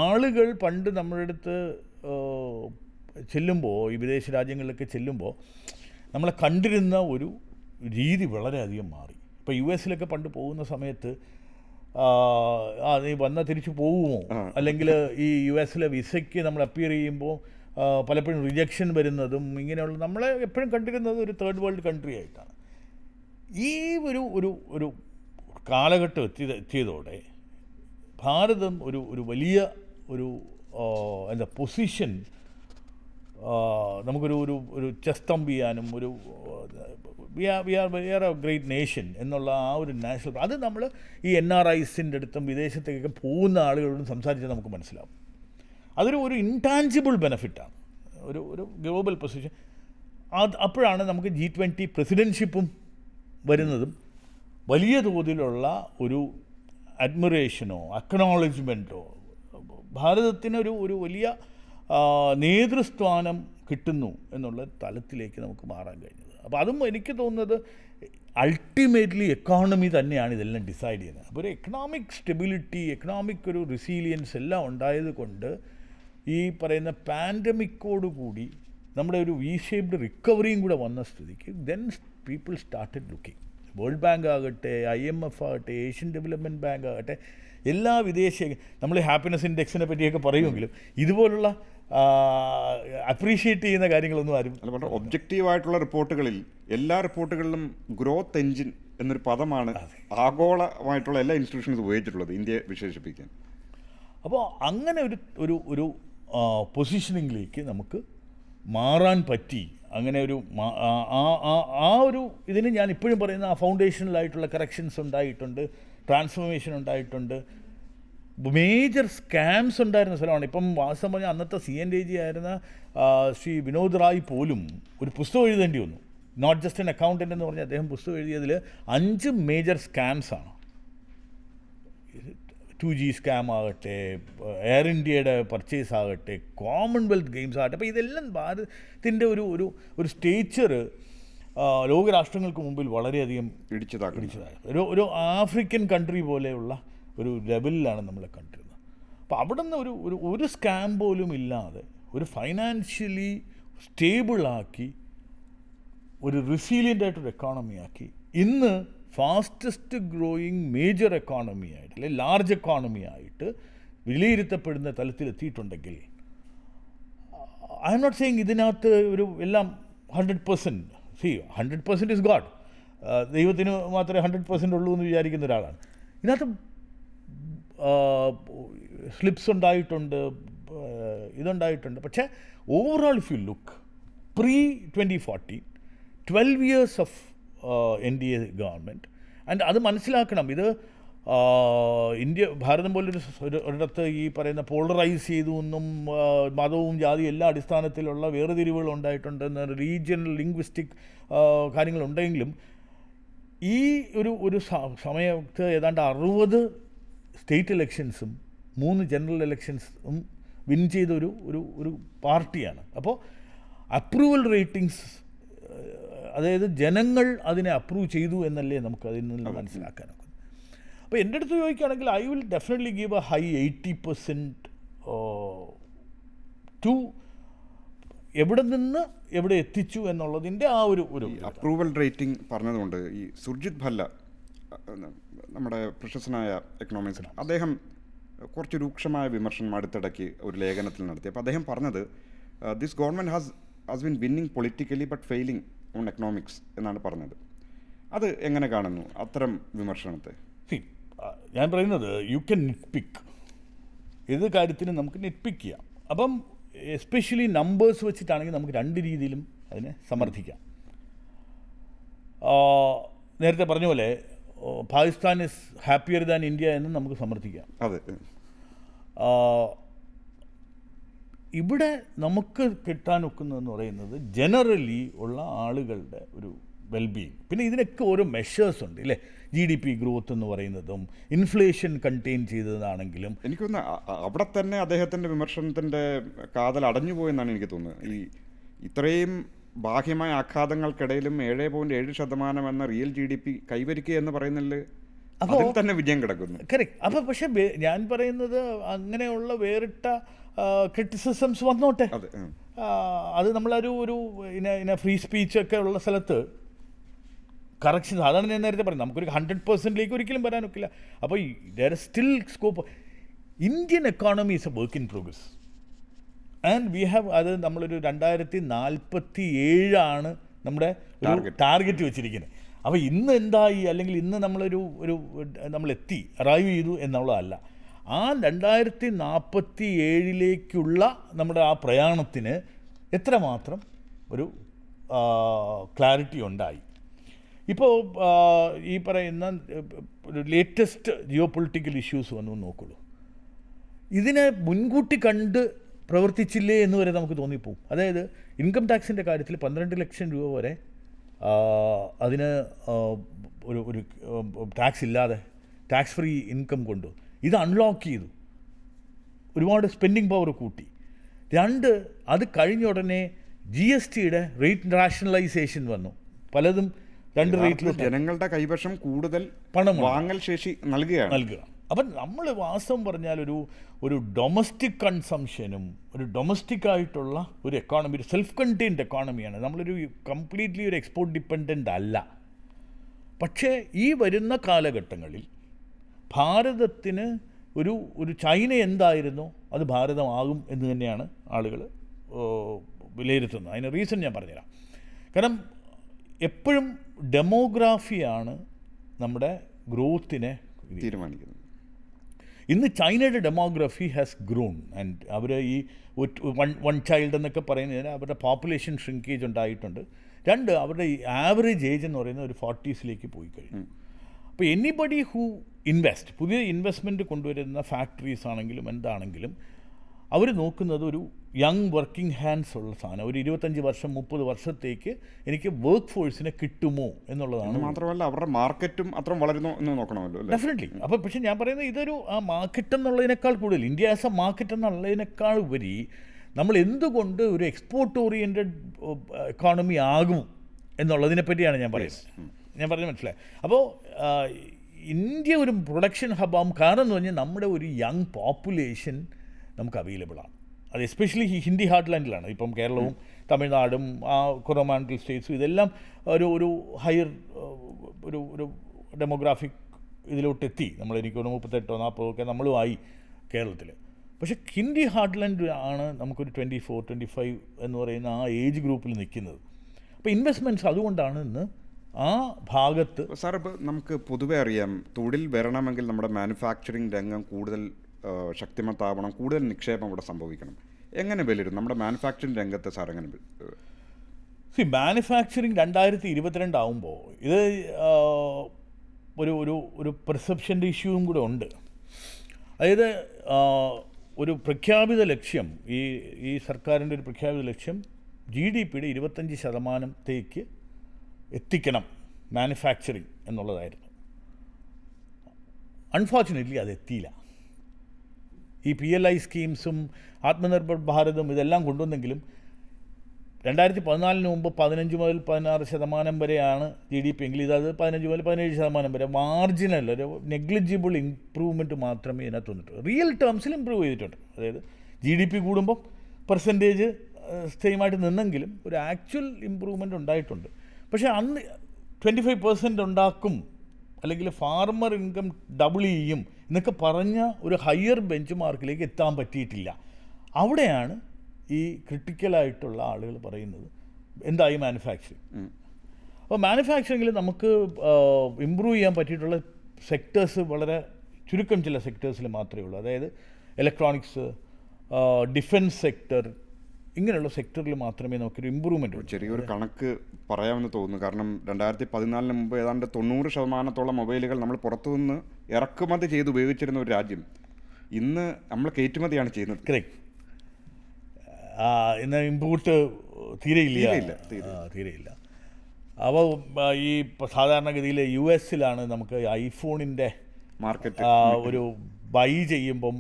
ആളുകൾ പണ്ട് നമ്മുടെ അടുത്ത് ചെല്ലുമ്പോൾ, ഈ വിദേശ രാജ്യങ്ങളിലൊക്കെ ചെല്ലുമ്പോൾ നമ്മളെ കണ്ടിരുന്ന ഒരു രീതി വളരെയധികം മാറി. ഇപ്പോൾ യു എസിലൊക്കെ പണ്ട് പോകുന്ന സമയത്ത് നീ വന്നാൽ തിരിച്ചു പോകുമോ, അല്ലെങ്കിൽ ഈ യു എസിലെ വിസയ്ക്ക് നമ്മൾ അപ്പിയർ ചെയ്യുമ്പോൾ പലപ്പോഴും റിജക്ഷൻ വരുന്നതും ഇങ്ങനെയുള്ള, നമ്മളെ എപ്പോഴും കണ്ടിരുന്നത് ഒരു തേർഡ് വേൾഡ് കൺട്രി ആയിട്ടാണ്. ഈ ഒരു ഒരു ഒരു കാലഘട്ടം എത്തിയതോടെ ഭാരതം ഒരു വലിയ ഒരു പൊസിഷൻ നമുക്കൊരു ഒരു ഒരു ചെസ് തമ്പ് ചെയ്യാനും ഒരു we are a great nation എന്നുള്ള ആ ഒരു നാഷണൽ, അത് നമ്മൾ ഈ NRIസിൻ്റെ അടുത്തും വിദേശത്തേക്കൊക്കെ പോകുന്ന ആളുകളോടും സംസാരിച്ചാൽ നമുക്ക് മനസ്സിലാവും. അതൊരു ഇൻടാഞ്ചിബിൾ ബെനഫിറ്റാണ്, ഒരു ഗ്ലോബൽ പൊസിഷൻ. അപ്പോഴാണ് നമുക്ക് G20 പ്രസിഡൻഷിപ്പും വരുന്നതും വലിയ തോതിലുള്ള ഒരു അഡ്മിറേഷനോ അക്നോളജ്മെൻറ്റോ ഭാരതത്തിനൊരു വലിയ നേതൃസ്ഥാനം കിട്ടുന്നു എന്നുള്ള തലത്തിലേക്ക് നമുക്ക് മാറാൻ കഴിഞ്ഞത്. അപ്പോൾ അതും എനിക്ക് തോന്നുന്നത് അൾട്ടിമേറ്റ്ലി എക്കോണമി തന്നെയാണ് ഇതെല്ലാം ഡിസൈഡ് ചെയ്യുന്നത്. അപ്പോൾ ഒരു എക്കണോമിക് സ്റ്റെബിലിറ്റി, എക്കണോമിക് ഒരു റെസീലിയൻസ് എല്ലാം ഉണ്ടായത് കൊണ്ട് ഈ പറയുന്ന പാൻഡമിക്കോടുകൂടി നമ്മുടെ ഒരു വി ഷേപ്ഡ് റിക്കവറിയും കൂടെ വന്ന സ്ഥിതിക്ക് then people started looking. World bank ആകട്ടെ, IMF ആകട്ടെ, ഏഷ്യൻ ഡെവലപ്മെൻറ്റ് ബാങ്ക് ആകട്ടെ, എല്ലാ വിദേശ, നമ്മൾ ഹാപ്പിനെസ് ഇൻഡെക്സിനെ പറ്റിയൊക്കെ പറയുമെങ്കിലും ഇതുപോലുള്ള അപ്രീഷിയേറ്റ് ചെയ്യുന്ന കാര്യങ്ങളൊന്നും ആരും അല്ല. വളരെ ഒബ്ജക്റ്റീവായിട്ടുള്ള റിപ്പോർട്ടുകളിൽ എല്ലാ റിപ്പോർട്ടുകളിലും ഗ്രോത്ത് എൻജിൻ എന്നൊരു പദമാണ് ആഗോളമായിട്ടുള്ള എല്ലാ ഇൻസ്റ്റിറ്റ്യൂഷൻസ് ഉപയോഗിച്ചിട്ടുള്ളത് ഇന്ത്യയെ വിശേഷിപ്പിക്കാൻ. അപ്പോൾ അങ്ങനെ ഒരു പൊസിഷനിങ്ങിലേക്ക് നമുക്ക് മാറാൻ പറ്റി. അങ്ങനെ ഒരു ഒരു ഇതിന് ഞാൻ ഇപ്പോഴും പറയുന്ന ആ ഫൗണ്ടേഷനിലായിട്ടുള്ള കറക്ഷൻസ് ഉണ്ടായിട്ടുണ്ട്, ട്രാൻസ്ഫോർമേഷൻ ഉണ്ടായിട്ടുണ്ട്. മേജർ സ്കാംസ് ഉണ്ടായിരുന്ന സ്ഥലമാണ്. ഇപ്പം വാസ്തവം പറഞ്ഞാൽ അന്നത്തെ CNAG ആയിരുന്ന ശ്രീ വിനോദ് റായ് പോലും ഒരു പുസ്തകം എഴുതേണ്ടി വന്നു. നോട്ട് ജസ്റ്റ് എൻ അക്കൗണ്ടൻ്റ് എന്ന് പറഞ്ഞാൽ അദ്ദേഹം പുസ്തകം എഴുതിയതിൽ 5 മേജർ സ്കാംസാണ്. 2G സ്കാം ആകട്ടെ, എയർ ഇന്ത്യയുടെ പർച്ചേസ് ആകട്ടെ, കോമൺവെൽത്ത് ഗെയിംസ് ആകട്ടെ. അപ്പോൾ ഇതെല്ലാം ഭാരതത്തിൻ്റെ ഒരു സ്റ്റേച്ചർ ലോകരാഷ്ട്രങ്ങൾക്ക് മുമ്പിൽ വളരെയധികം ഇടിച്ചതായി. ഒരു ആഫ്രിക്കൻ കൺട്രി പോലെയുള്ള ഒരു ലെവലിലാണ് നമ്മളെ കണ്ടിരുന്നത്. അപ്പോൾ അവിടെ നിന്ന് ഒരു സ്കാം പോലും ഇല്ലാതെ ഒരു ഫൈനാൻഷ്യലി സ്റ്റേബിളാക്കി, ഒരു റെസീലിയൻ്റ് ആയിട്ടൊരു എക്കോണമി ആക്കി ഇന്ന് ഫാസ്റ്റസ്റ്റ് ഗ്രോയിങ് മേജർ എക്കോണമി ആയിട്ട്, അല്ലെങ്കിൽ ലാർജ് എക്കോണമി ആയിട്ട് വിലയിരുത്തപ്പെടുന്ന തലത്തിലെത്തിയിട്ടുണ്ടെങ്കിൽ, ഐ എം നോട്ട് സെയിങ് ഇതിനകത്ത് എല്ലാം 100%. 100% ഇസ് ഗോഡ്. ദൈവത്തിന് മാത്രമേ 100% ഉള്ളൂ എന്ന് വിചാരിക്കുന്ന ഒരാളാണ്. ഇതിനകത്ത് സ്ലിപ്സ് ഉണ്ടായിട്ടുണ്ട്, ഇതുണ്ടായിട്ടുണ്ട്. പക്ഷേ overall if you look pre-2014 12 years of NDA government, and അത് മനസ്സിലാക്കണം. ഇത് ഭാരതം ഒരിടത്ത് ഈ പറയുന്ന പോളറൈസ് ചെയ്തു എന്നും മതവും ജാതിയും എല്ലാ അടിസ്ഥാനത്തിലുള്ള വേർതിരിവുകൾ ഉണ്ടായിട്ടുണ്ടെന്ന് റീജിയണൽ ലിംഗ്വിസ്റ്റിക് കാര്യങ്ങളുണ്ടെങ്കിലും ഈ ഒരു സമയത്ത് ഏതാണ്ട് 60 സ്റ്റേറ്റ് ഇലക്ഷൻസും 3 ജനറൽ ഇലക്ഷൻസും വിൻ ചെയ്ത ഒരു പാർട്ടിയാണ്. അപ്പോൾ അപ്രൂവൽ റേറ്റിംഗ്സ്, അതായത് ജനങ്ങൾ അതിനെ അപ്രൂവ് ചെയ്തു എന്നല്ലേ നമുക്ക് അതിൽ നിന്ന് മനസ്സിലാക്കാനൊക്കെ. അപ്പോൾ എൻ്റെ അടുത്ത് ചോദിക്കുകയാണെങ്കിൽ I will definitely give a high 80% to എവിടെ നിന്ന് എവിടെ എത്തിച്ചു എന്നുള്ളതിൻ്റെ ആ ഒരു അപ്രൂവൽ റേറ്റിംഗ് പറഞ്ഞതുകൊണ്ട് ഈ സുർജിത് ഭല്ല, നമ്മുടെ പ്രശസ്തനായ എക്കണോമിക്സ്, അദ്ദേഹം കുറച്ച് രൂക്ഷമായ വിമർശനം അടുത്തിടയ്ക്ക് ഒരു ലേഖനത്തിൽ നടത്തി. അപ്പോൾ അദ്ദേഹം പറഞ്ഞത് this government has been winning politically but failing on economics എന്നാണ് പറഞ്ഞത്. അത് എങ്ങനെ കാണുന്നു അത്തരം വിമർശനത്തെ? ഞാൻ പറയുന്നത് യു ക്യാൻ നെറ്റ് പിക്ക്, ഏത് കാര്യത്തിനും നമുക്ക് നെറ്റ് പിക്ക് ചെയ്യാം. അപ്പം എസ്പെഷ്യലി നമ്പേഴ്സ് വെച്ചിട്ടാണെങ്കിൽ നമുക്ക് 2 രീതിയിലും അതിനെ സമർത്ഥിക്കാം. നേരത്തെ പറഞ്ഞ പോലെ Pakistan is happier than India എന്ന് നമുക്ക് സമർത്ഥിക്കാം. അതെ. ഇവിടെ നമുക്ക് കിട്ടാനൊക്കുന്നതെന്ന് പറയുന്നത് ജനറലി ഉള്ള ആളുകളുടെ ഒരു വെൽബീയിങ്. പിന്നെ ഇതിനൊക്കെ ഓരോ മെഷേഴ്സ് ഉണ്ട് ഇല്ലേ. GDP ഗ്രോത്ത് എന്ന് പറയുന്നതും ഇൻഫ്ലേഷൻ കണ്ടെയ്ൻ ചെയ്തതാണെങ്കിലും എനിക്കൊന്ന് അവിടെ തന്നെ അദ്ദേഹത്തിൻ്റെ വിമർശനത്തിൻ്റെ കാതൽ അടഞ്ഞുപോയെന്നാണ് എനിക്ക് തോന്നുന്നത്. ഈ ഇത്രയും ബാഹ്യമായ ആഘാതങ്ങൾക്കിടയിലും 7.7% എന്ന റിയൽ GDP കൈവരിക്കുക എന്ന് പറയുന്നതിൽ അതിൽ തന്നെ വിജയം കിടക്കുന്നു. കറക്റ്റ്. അപ്പോൾ പക്ഷേ ഞാൻ പറയുന്നത് അങ്ങനെയുള്ള വേറിട്ട ക്രിറ്റിസിസംസ് വന്നോട്ടെ, അത് നമ്മളൊരു ഫ്രീ സ്പീച്ചൊക്കെ ഉള്ള സ്ഥലത്ത് കറക്ഷൻ, അതാണ് ഞാൻ നേരത്തെ പറയുന്നത്. നമുക്കൊരു 100%ലേക്ക് ഒരിക്കലും വരാനൊക്കില്ല. അപ്പോൾ there is still scope. Indian economy is A work in progress and we have, അത് നമ്മളൊരു 2047 നമ്മുടെ ടാർഗറ്റ് വെച്ചിരിക്കുന്നത്. അപ്പോൾ ഇന്ന് എന്തായി, അല്ലെങ്കിൽ ഇന്ന് നമ്മളെത്തി അറൈവ് ചെയ്തു എന്നുള്ളതല്ല, ആ 2047ലേക്കുള്ള നമ്മുടെ ആ പ്രയാണത്തിന് എത്രമാത്രം ഒരു ക്ലാരിറ്റി ഉണ്ടായി. ഇപ്പോൾ ഈ പറയുന്ന ഒരു ലേറ്റസ്റ്റ് ജിയോ പൊളിറ്റിക്കൽ ഇഷ്യൂസ് വന്നു നോക്കുള്ളൂ. ഇതിനെ മുൻകൂട്ടി കണ്ട് പ്രവർത്തിച്ചില്ലേ എന്ന് വരെ നമുക്ക് തോന്നിപ്പോവും. അതായത് ഇൻകം ടാക്സിൻ്റെ കാര്യത്തിൽ 12 ലക്ഷം രൂപ വരെ അതിന് ഒരു ടാക്സ് ഇല്ലാതെ ടാക്സ് ഫ്രീ ഇൻകം കൊണ്ടു. ഇത് അൺലോക്ക് ചെയ്തു, ഒരുപാട് സ്പെൻഡിങ് പവർ കൂട്ടി. 2, അത് കഴിഞ്ഞ ഉടനെ GSTയുടെ റേറ്റ് റാഷണലൈസേഷൻ വന്നു. പലതും 2 റേറ്റിൽ ജനങ്ങളുടെ കൈവശം കൂടുതൽ പണം വാങ്ങൽ ശേഷി നൽകുക. അപ്പം നമ്മൾ വാസ്തവം പറഞ്ഞാൽ ഒരു ഡൊമസ്റ്റിക് കൺസംഷനും ഒരു ഡൊമസ്റ്റിക് ആയിട്ടുള്ള ഒരു എക്കോണമി, ഒരു സെൽഫ് കണ്ടെയ്ൻഡ് എക്കോണമിയാണ്. നമ്മളൊരു കംപ്ലീറ്റ്ലി ഒരു എക്സ്പോർട്ട് ഡിപ്പെൻഡൻ്റ് അല്ല. പക്ഷേ ഈ വരുന്ന കാലഘട്ടങ്ങളിൽ ഭാരതത്തിന് ഒരു ചൈന എന്തായിരുന്നോ അത് ഭാരതമാകും എന്ന് തന്നെയാണ് ആളുകൾ വിലയിരുത്തുന്നത്. അതിന് റീസൺ ഞാൻ പറഞ്ഞുതരാം. കാരണം എപ്പോഴും ഡെമോഗ്രാഫിയാണ് നമ്മുടെ ഗ്രോത്തിനെ തീരുമാനിക്കുന്നത്. ഇന്ന് ചൈനയുടെ ഡെമോഗ്രഫി ഹാസ് ഗ്രോൺ ആൻഡ് അവർ ഈ വൺ ചൈൽഡ് എന്നൊക്കെ പറയുന്നതിന് അവരുടെ പോപ്പുലേഷൻ ഷ്രിങ്കേജ് ഉണ്ടായിട്ടുണ്ട്. 2, അവരുടെ ഈ ആവറേജ് ഏജ് എന്ന് പറയുന്നത് ഒരു 40s പോയി കഴിഞ്ഞു. അപ്പോൾ എനിബഡി ഹൂ ഇൻവെസ്റ്റ്, പുതിയ ഇൻവെസ്റ്റ്മെൻറ്റ് കൊണ്ടുവരുന്ന ഫാക്ടറീസ് ആണെങ്കിലും എന്താണെങ്കിലും അവർ നോക്കുന്നത് ഒരു യങ് വർക്കിംഗ് ഹാൻഡ്സ് ഉള്ള സാധനം. ഒരു 25 വർഷം 30 വർഷത്തേക്ക് എനിക്ക് വർക്ക് ഫോഴ്സിനെ കിട്ടുമോ എന്നുള്ളതാണ്. മാത്രമല്ല അവരുടെ മാർക്കറ്റും അത്ര വളരുന്നു എന്ന് നോക്കണമല്ലോ. ഡെഫിനറ്റ്ലി. അപ്പോൾ പക്ഷേ ഞാൻ പറയുന്നത് ഇതൊരു ആ മാർക്കറ്റ് എന്നുള്ളതിനേക്കാൾ കൂടുതൽ, ഇന്ത്യ ആസ് എ മാർക്കറ്റ് എന്നുള്ളതിനേക്കാൾ ഉപരി നമ്മൾ എന്തുകൊണ്ട് ഒരു എക്സ്പോർട്ട് ഓറിയൻറ്റഡ് എക്കോണമി ആകും എന്നുള്ളതിനെ പറ്റിയാണ് ഞാൻ പറയുന്നത്. ഞാൻ പറഞ്ഞത് മനസ്സിലായി. അപ്പോൾ ഇന്ത്യ ഒരു പ്രൊഡക്ഷൻ ഹബ്ബാകും. കാരണം എന്ന് പറഞ്ഞാൽ നമ്മുടെ ഒരു യങ് പോപ്പുലേഷൻ നമുക്ക് അവൈലബിളാണ്. അത് എസ്പെഷ്യലി ഹിന്ദി ഹാർട്ട്ലാൻഡിലാണ്. ഇപ്പം കേരളവും തമിഴ്നാടും ആ കൊറോമാൻഡൽ സ്റ്റേറ്റ്സും ഇതെല്ലാം ഒരു ഹയർ ഒരു ഡെമോഗ്രാഫിക് ഇതിലോട്ടെത്തി. എനിക്ക് 38-40 ഒക്കെ നമ്മളുമായി കേരളത്തിൽ. പക്ഷേ ഹിന്ദി ഹാർട്ട്ലാൻഡ് ആണ് നമുക്കൊരു 24-25 എന്ന് പറയുന്ന ആ ഏജ് ഗ്രൂപ്പിൽ നിൽക്കുന്നത്. അപ്പോൾ ഇൻവെസ്റ്റ്മെൻറ്റ്സ് അതുകൊണ്ടാണ് ഇന്ന് ആ ഭാഗത്ത്. സാർ, ഇപ്പോൾ നമുക്ക് പൊതുവെ അറിയാം, തൊഴിൽ വരണമെങ്കിൽ നമ്മുടെ മാനുഫാക്ചറിങ് രംഗം കൂടുതൽ ശക്തിമത്താവണം, കൂടുതൽ നിക്ഷേപം ഇവിടെ സംഭവിക്കണം. എങ്ങനെ വിലയിരുത്തും നമ്മുടെ മാനുഫാക്ചറിങ് രംഗത്തെ സാർ? എങ്ങനെ മാനുഫാക്ചറിങ് 2022 ആകുമ്പോൾ ഇത് ഒരു പെർസെപ്ഷൻ്റെ ഇഷ്യൂവും കൂടെ ഉണ്ട്. അതായത് ഒരു പ്രഖ്യാപിത ലക്ഷ്യം, ഈ സർക്കാരിൻ്റെ ഒരു പ്രഖ്യാപിത ലക്ഷ്യം GDP 25% എത്തിക്കണം മാനുഫാക്ചറിങ് എന്നുള്ളതായിരുന്നു. അൺഫോർച്ചുനേറ്റ്ലി അത് എത്തിയില്ല. ഈ PLI സ്കീംസും ആത്മനിർഭർ ഭാരതും ഇതെല്ലാം കൊണ്ടുവന്നെങ്കിലും 2014 മുമ്പ് 15 മുതൽ 16% വരെയാണ് GDP എങ്കിൽ ഇതത് 15 മുതൽ 17% വരെ മാർജിനൽ ഒരു നെഗ്ലിജിബിൾ ഇമ്പ്രൂവ്മെൻറ്റ് മാത്രമേ ഇതിനകത്ത് വന്നിട്ടുള്ളൂ. റിയൽ ടേംസിൽ ഇമ്പ്രൂവ് ചെയ്തിട്ടുണ്ട്. അതായത് GDP കൂടുമ്പം പെർസെൻറ്റേജ് സെയിമായിട്ട് നിന്നെങ്കിലും ഒരു ആക്ച്വൽ ഇമ്പ്രൂവ്മെൻ്റ് ഉണ്ടായിട്ടുണ്ട്. പക്ഷേ അന്ന് 25% ഉണ്ടാക്കും, അല്ലെങ്കിൽ ഫാർമർ ഇൻകം ഡബിൾ ചെയ്യും എന്നൊക്കെ പറഞ്ഞ ഒരു ഹയർ ബെഞ്ച് മാർക്കിലേക്ക് എത്താൻ പറ്റിയിട്ടില്ല. അവിടെയാണ് ഈ ക്രിട്ടിക്കലായിട്ടുള്ള ആളുകൾ പറയുന്നത് എന്തായി മാനുഫാക്ചറിങ്. അപ്പോൾ മാനുഫാക്ചറിങ്ങിൽ നമുക്ക് ഇമ്പ്രൂവ് ചെയ്യാൻ പറ്റിയിട്ടുള്ള സെക്ടേഴ്സ് വളരെ ചുരുക്കം ചില സെക്ടേഴ്സിൽ മാത്രമേ ഉള്ളൂ. അതായത് ഇലക്ട്രോണിക്സ്, ഡിഫൻസ് സെക്ടർ, ഇങ്ങനെയുള്ള സെക്ടറിൽ മാത്രമേ നമുക്കൊരു ഇമ്പ്രൂവ്മെൻറ്റ് ഉള്ളൂ. ചെറിയൊരു കണക്ക് പറയാമെന്ന് തോന്നുന്നു. കാരണം 2014 മുമ്പ് ഏതാണ്ട് 90% മൊബൈലുകൾ നമ്മൾ പുറത്തുനിന്ന് ഇറക്കുമതി ചെയ്ത് ഉപയോഗിച്ചിരുന്ന ഒരു രാജ്യം ഇന്ന് നമ്മൾ കയറ്റുമതിയാണ് ചെയ്യുന്നത്. കറക്റ്റ്. ഇന്ന് ഇമ്പോർട്ട് തീരെയില്ല. അപ്പോൾ ഈ സാധാരണഗതിയിൽ US നമുക്ക് ഐഫോണിൻ്റെ മാർക്കറ്റ് ഒരു ബൈ ചെയ്യുമ്പം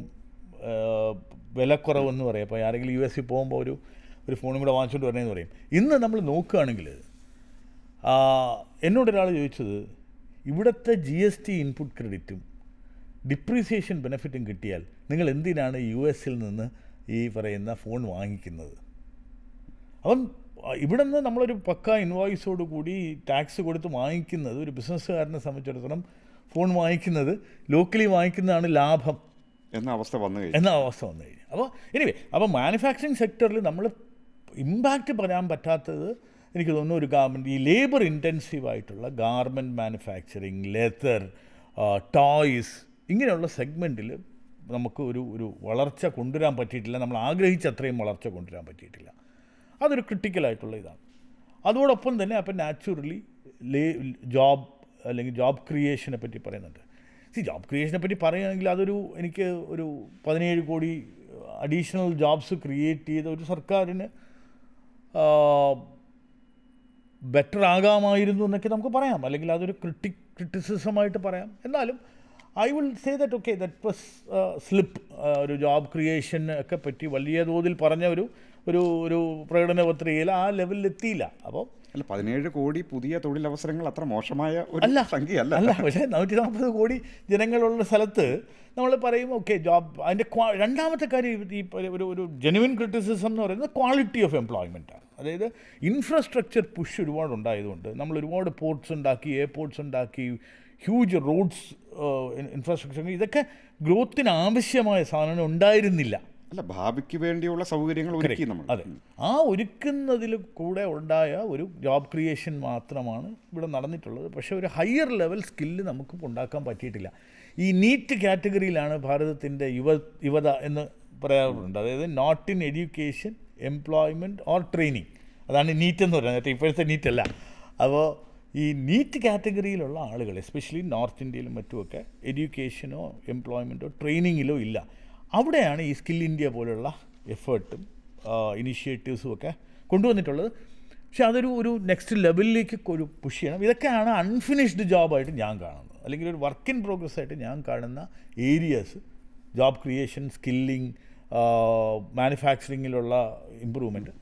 വിലക്കുറവെന്ന് പറയും. അപ്പോൾ ആരെങ്കിലും US പോകുമ്പോൾ ഒരു ഫോണും കൂടെ വാങ്ങിച്ചുകൊണ്ട് വരണമെന്ന് പറയും. ഇന്ന് നമ്മൾ നോക്കുകയാണെങ്കിൽ എന്നോടൊരാൾ ചോദിച്ചത്, ഇവിടുത്തെ GST ഇൻപുട്ട് ക്രെഡിറ്റും ഡിപ്രീസിയേഷൻ ബെനിഫിറ്റും കിട്ടിയാൽ നിങ്ങൾ എന്തിനാണ് US നിന്ന് ഈ പറയുന്ന ഫോൺ വാങ്ങിക്കുന്നത്? അപ്പം ഇവിടെ നിന്ന് നമ്മളൊരു പക്ക ഇൻവോയ്സോട് കൂടി ടാക്സ് കൊടുത്ത് വാങ്ങിക്കുന്നത്, ഒരു ബിസിനസ്സുകാരനെ സംബന്ധിച്ചിടത്തോളം ഫോൺ വാങ്ങിക്കുന്നത്, ലോക്കലി വാങ്ങിക്കുന്നതാണ് ലാഭം എന്ന അവസ്ഥ വന്നു കഴിഞ്ഞു. അപ്പോൾ മാനുഫാക്ചറിങ് സെക്ടറിൽ നമ്മൾ ഇമ്പാക്റ്റ് പറയാൻ പറ്റാത്തത് എനിക്ക് തോന്നുന്നു ഒരു ഈ ലേബർ ഇൻറ്റൻസീവായിട്ടുള്ള ഗാർമെൻറ്റ് മാനുഫാക്ചറിങ്, ലെതർ, ടോയ്സ്, ഇങ്ങനെയുള്ള സെഗ്മെൻറ്റിൽ നമുക്ക് ഒരു വളർച്ച കൊണ്ടുവരാൻ പറ്റിയിട്ടില്ല. നമ്മൾ ആഗ്രഹിച്ച അത്രയും വളർച്ച കൊണ്ടുവരാൻ പറ്റിയിട്ടില്ല. അതൊരു ക്രിട്ടിക്കലായിട്ടുള്ള ഇതാണ്. അതോടൊപ്പം തന്നെ അപ്പം നാച്ചുറലി ജോബ് അല്ലെങ്കിൽ ജോബ് ക്രിയേഷനെ പറ്റി പറയുന്നുണ്ട്. ജോബ് ക്രിയേഷനെ പറ്റി പറയുകയാണെങ്കിൽ എനിക്ക് ഒരു 17 കോടി അഡീഷണൽ ജോബ്സ് ക്രിയേറ്റ് ചെയ്ത ഒരു സർക്കാരിന് ബെറ്റർ ആകാമായിരുന്നു എന്നൊക്കെ നമുക്ക് പറയാം, അല്ലെങ്കിൽ അതൊരു ക്രിറ്റിസിസമായിട്ട് പറയാം. എന്നാലും I will say that okay, that was slip. ഒരു ജോബ് ക്രിയേഷൻ ഒക്കെ പറ്റി വലിയ തോതിൽ പറഞ്ഞ ഒരു പ്രകടന പത്രികയിൽ ആ ലെവലിൽ എത്തിയില്ല. അപ്പോൾ 17 കോടി പുതിയ തൊഴിലവസരങ്ങൾ അത്ര മോശമായ ഒരു സംഖ്യയല്ല. പക്ഷേ 140 കോടി ജനങ്ങളുള്ള സ്ഥലത്ത് നമ്മൾ പറയും ഓക്കെ ജോബ്. അതിൻ്റെ രണ്ടാമത്തെ കാര്യം, ഈ ഒരു ജെനുവിൻ ക്രിറ്റിസിസം എന്ന് പറയുന്നത് ക്വാളിറ്റി ഓഫ് എംപ്ലോയ്മെൻറ്റാണ്. അതായത് ഇൻഫ്രാസ്ട്രക്ചർ പുഷ് ഒരുപാട് ഉണ്ടായതുകൊണ്ട് നമ്മൾ ഒരുപാട് പോർട്ട്സ് ഉണ്ടാക്കി, എയർപോർട്ട്സ് ഉണ്ടാക്കി, ഹ്യൂജ് റോഡ്സ് ഇൻഫ്രാസ്ട്രക്ചർ, ഇതൊക്കെ ഗ്രോത്തിന് ആവശ്യമായ സാധനം ഉണ്ടായിരുന്നില്ല. ഭാവിക്ക് വേണ്ടിയുള്ള സൗകര്യങ്ങൾ ഒരുക്കി നമ്മൾ. അതെ, ആ ഒരുക്കുന്നതിൽ കൂടെ ഉണ്ടായ ഒരു ജോബ് ക്രിയേഷൻ മാത്രമാണ് ഇവിടെ നടന്നിട്ടുള്ളത്. പക്ഷേ ഒരു ഹയർ ലെവൽ സ്കില്ല് നമുക്ക് ഉണ്ടാക്കാൻ പറ്റിയിട്ടില്ല. ഈ നീറ്റ് കാറ്റഗറിയിലാണ് ഭാരതത്തിൻ്റെ യുവത എന്ന് പറയാറുണ്ട്. അതായത് not in education, employment or training, അതാണ് നീറ്റ് എന്ന് പറയുന്നത്. ഇപ്പോഴത്തെ നീറ്റല്ല. അപ്പോൾ ഈ നീറ്റ് കാറ്റഗറിയിലുള്ള ആളുകൾ എസ്പെഷ്യലി നോർത്ത് ഇന്ത്യയിലും മറ്റുമൊക്കെ എഡ്യൂക്കേഷനോ എംപ്ലോയ്മെൻറ്റോ ട്രെയിനിങ്ങിലോ ഇല്ല. അവിടെയാണ് ഈ സ്കിൽ ഇന്ത്യ പോലുള്ള എഫേർട്ടും ഇനിഷ്യേറ്റീവ്സും ഒക്കെ കൊണ്ടുവന്നിട്ടുള്ളത്. പക്ഷെ ഒരു നെക്സ്റ്റ് ലെവലിലേക്ക് ഒരു പുഷ് ചെയ്യണം. ഇതൊക്കെയാണ് അൺഫിനിഷ്ഡ് ജോബായിട്ട് ഞാൻ കാണുന്നത്, അല്ലെങ്കിൽ ഒരു വർക്ക് ഇൻ പ്രോഗ്രസ് ആയിട്ട് ഞാൻ കാണുന്ന ഏരിയാസ്. ജോബ് ക്രിയേഷൻ, സ്കില്ലിങ്, മാനുഫാക്ചറിങ്ങിലുള്ള ഇമ്പ്രൂവ്മെൻറ്റ്.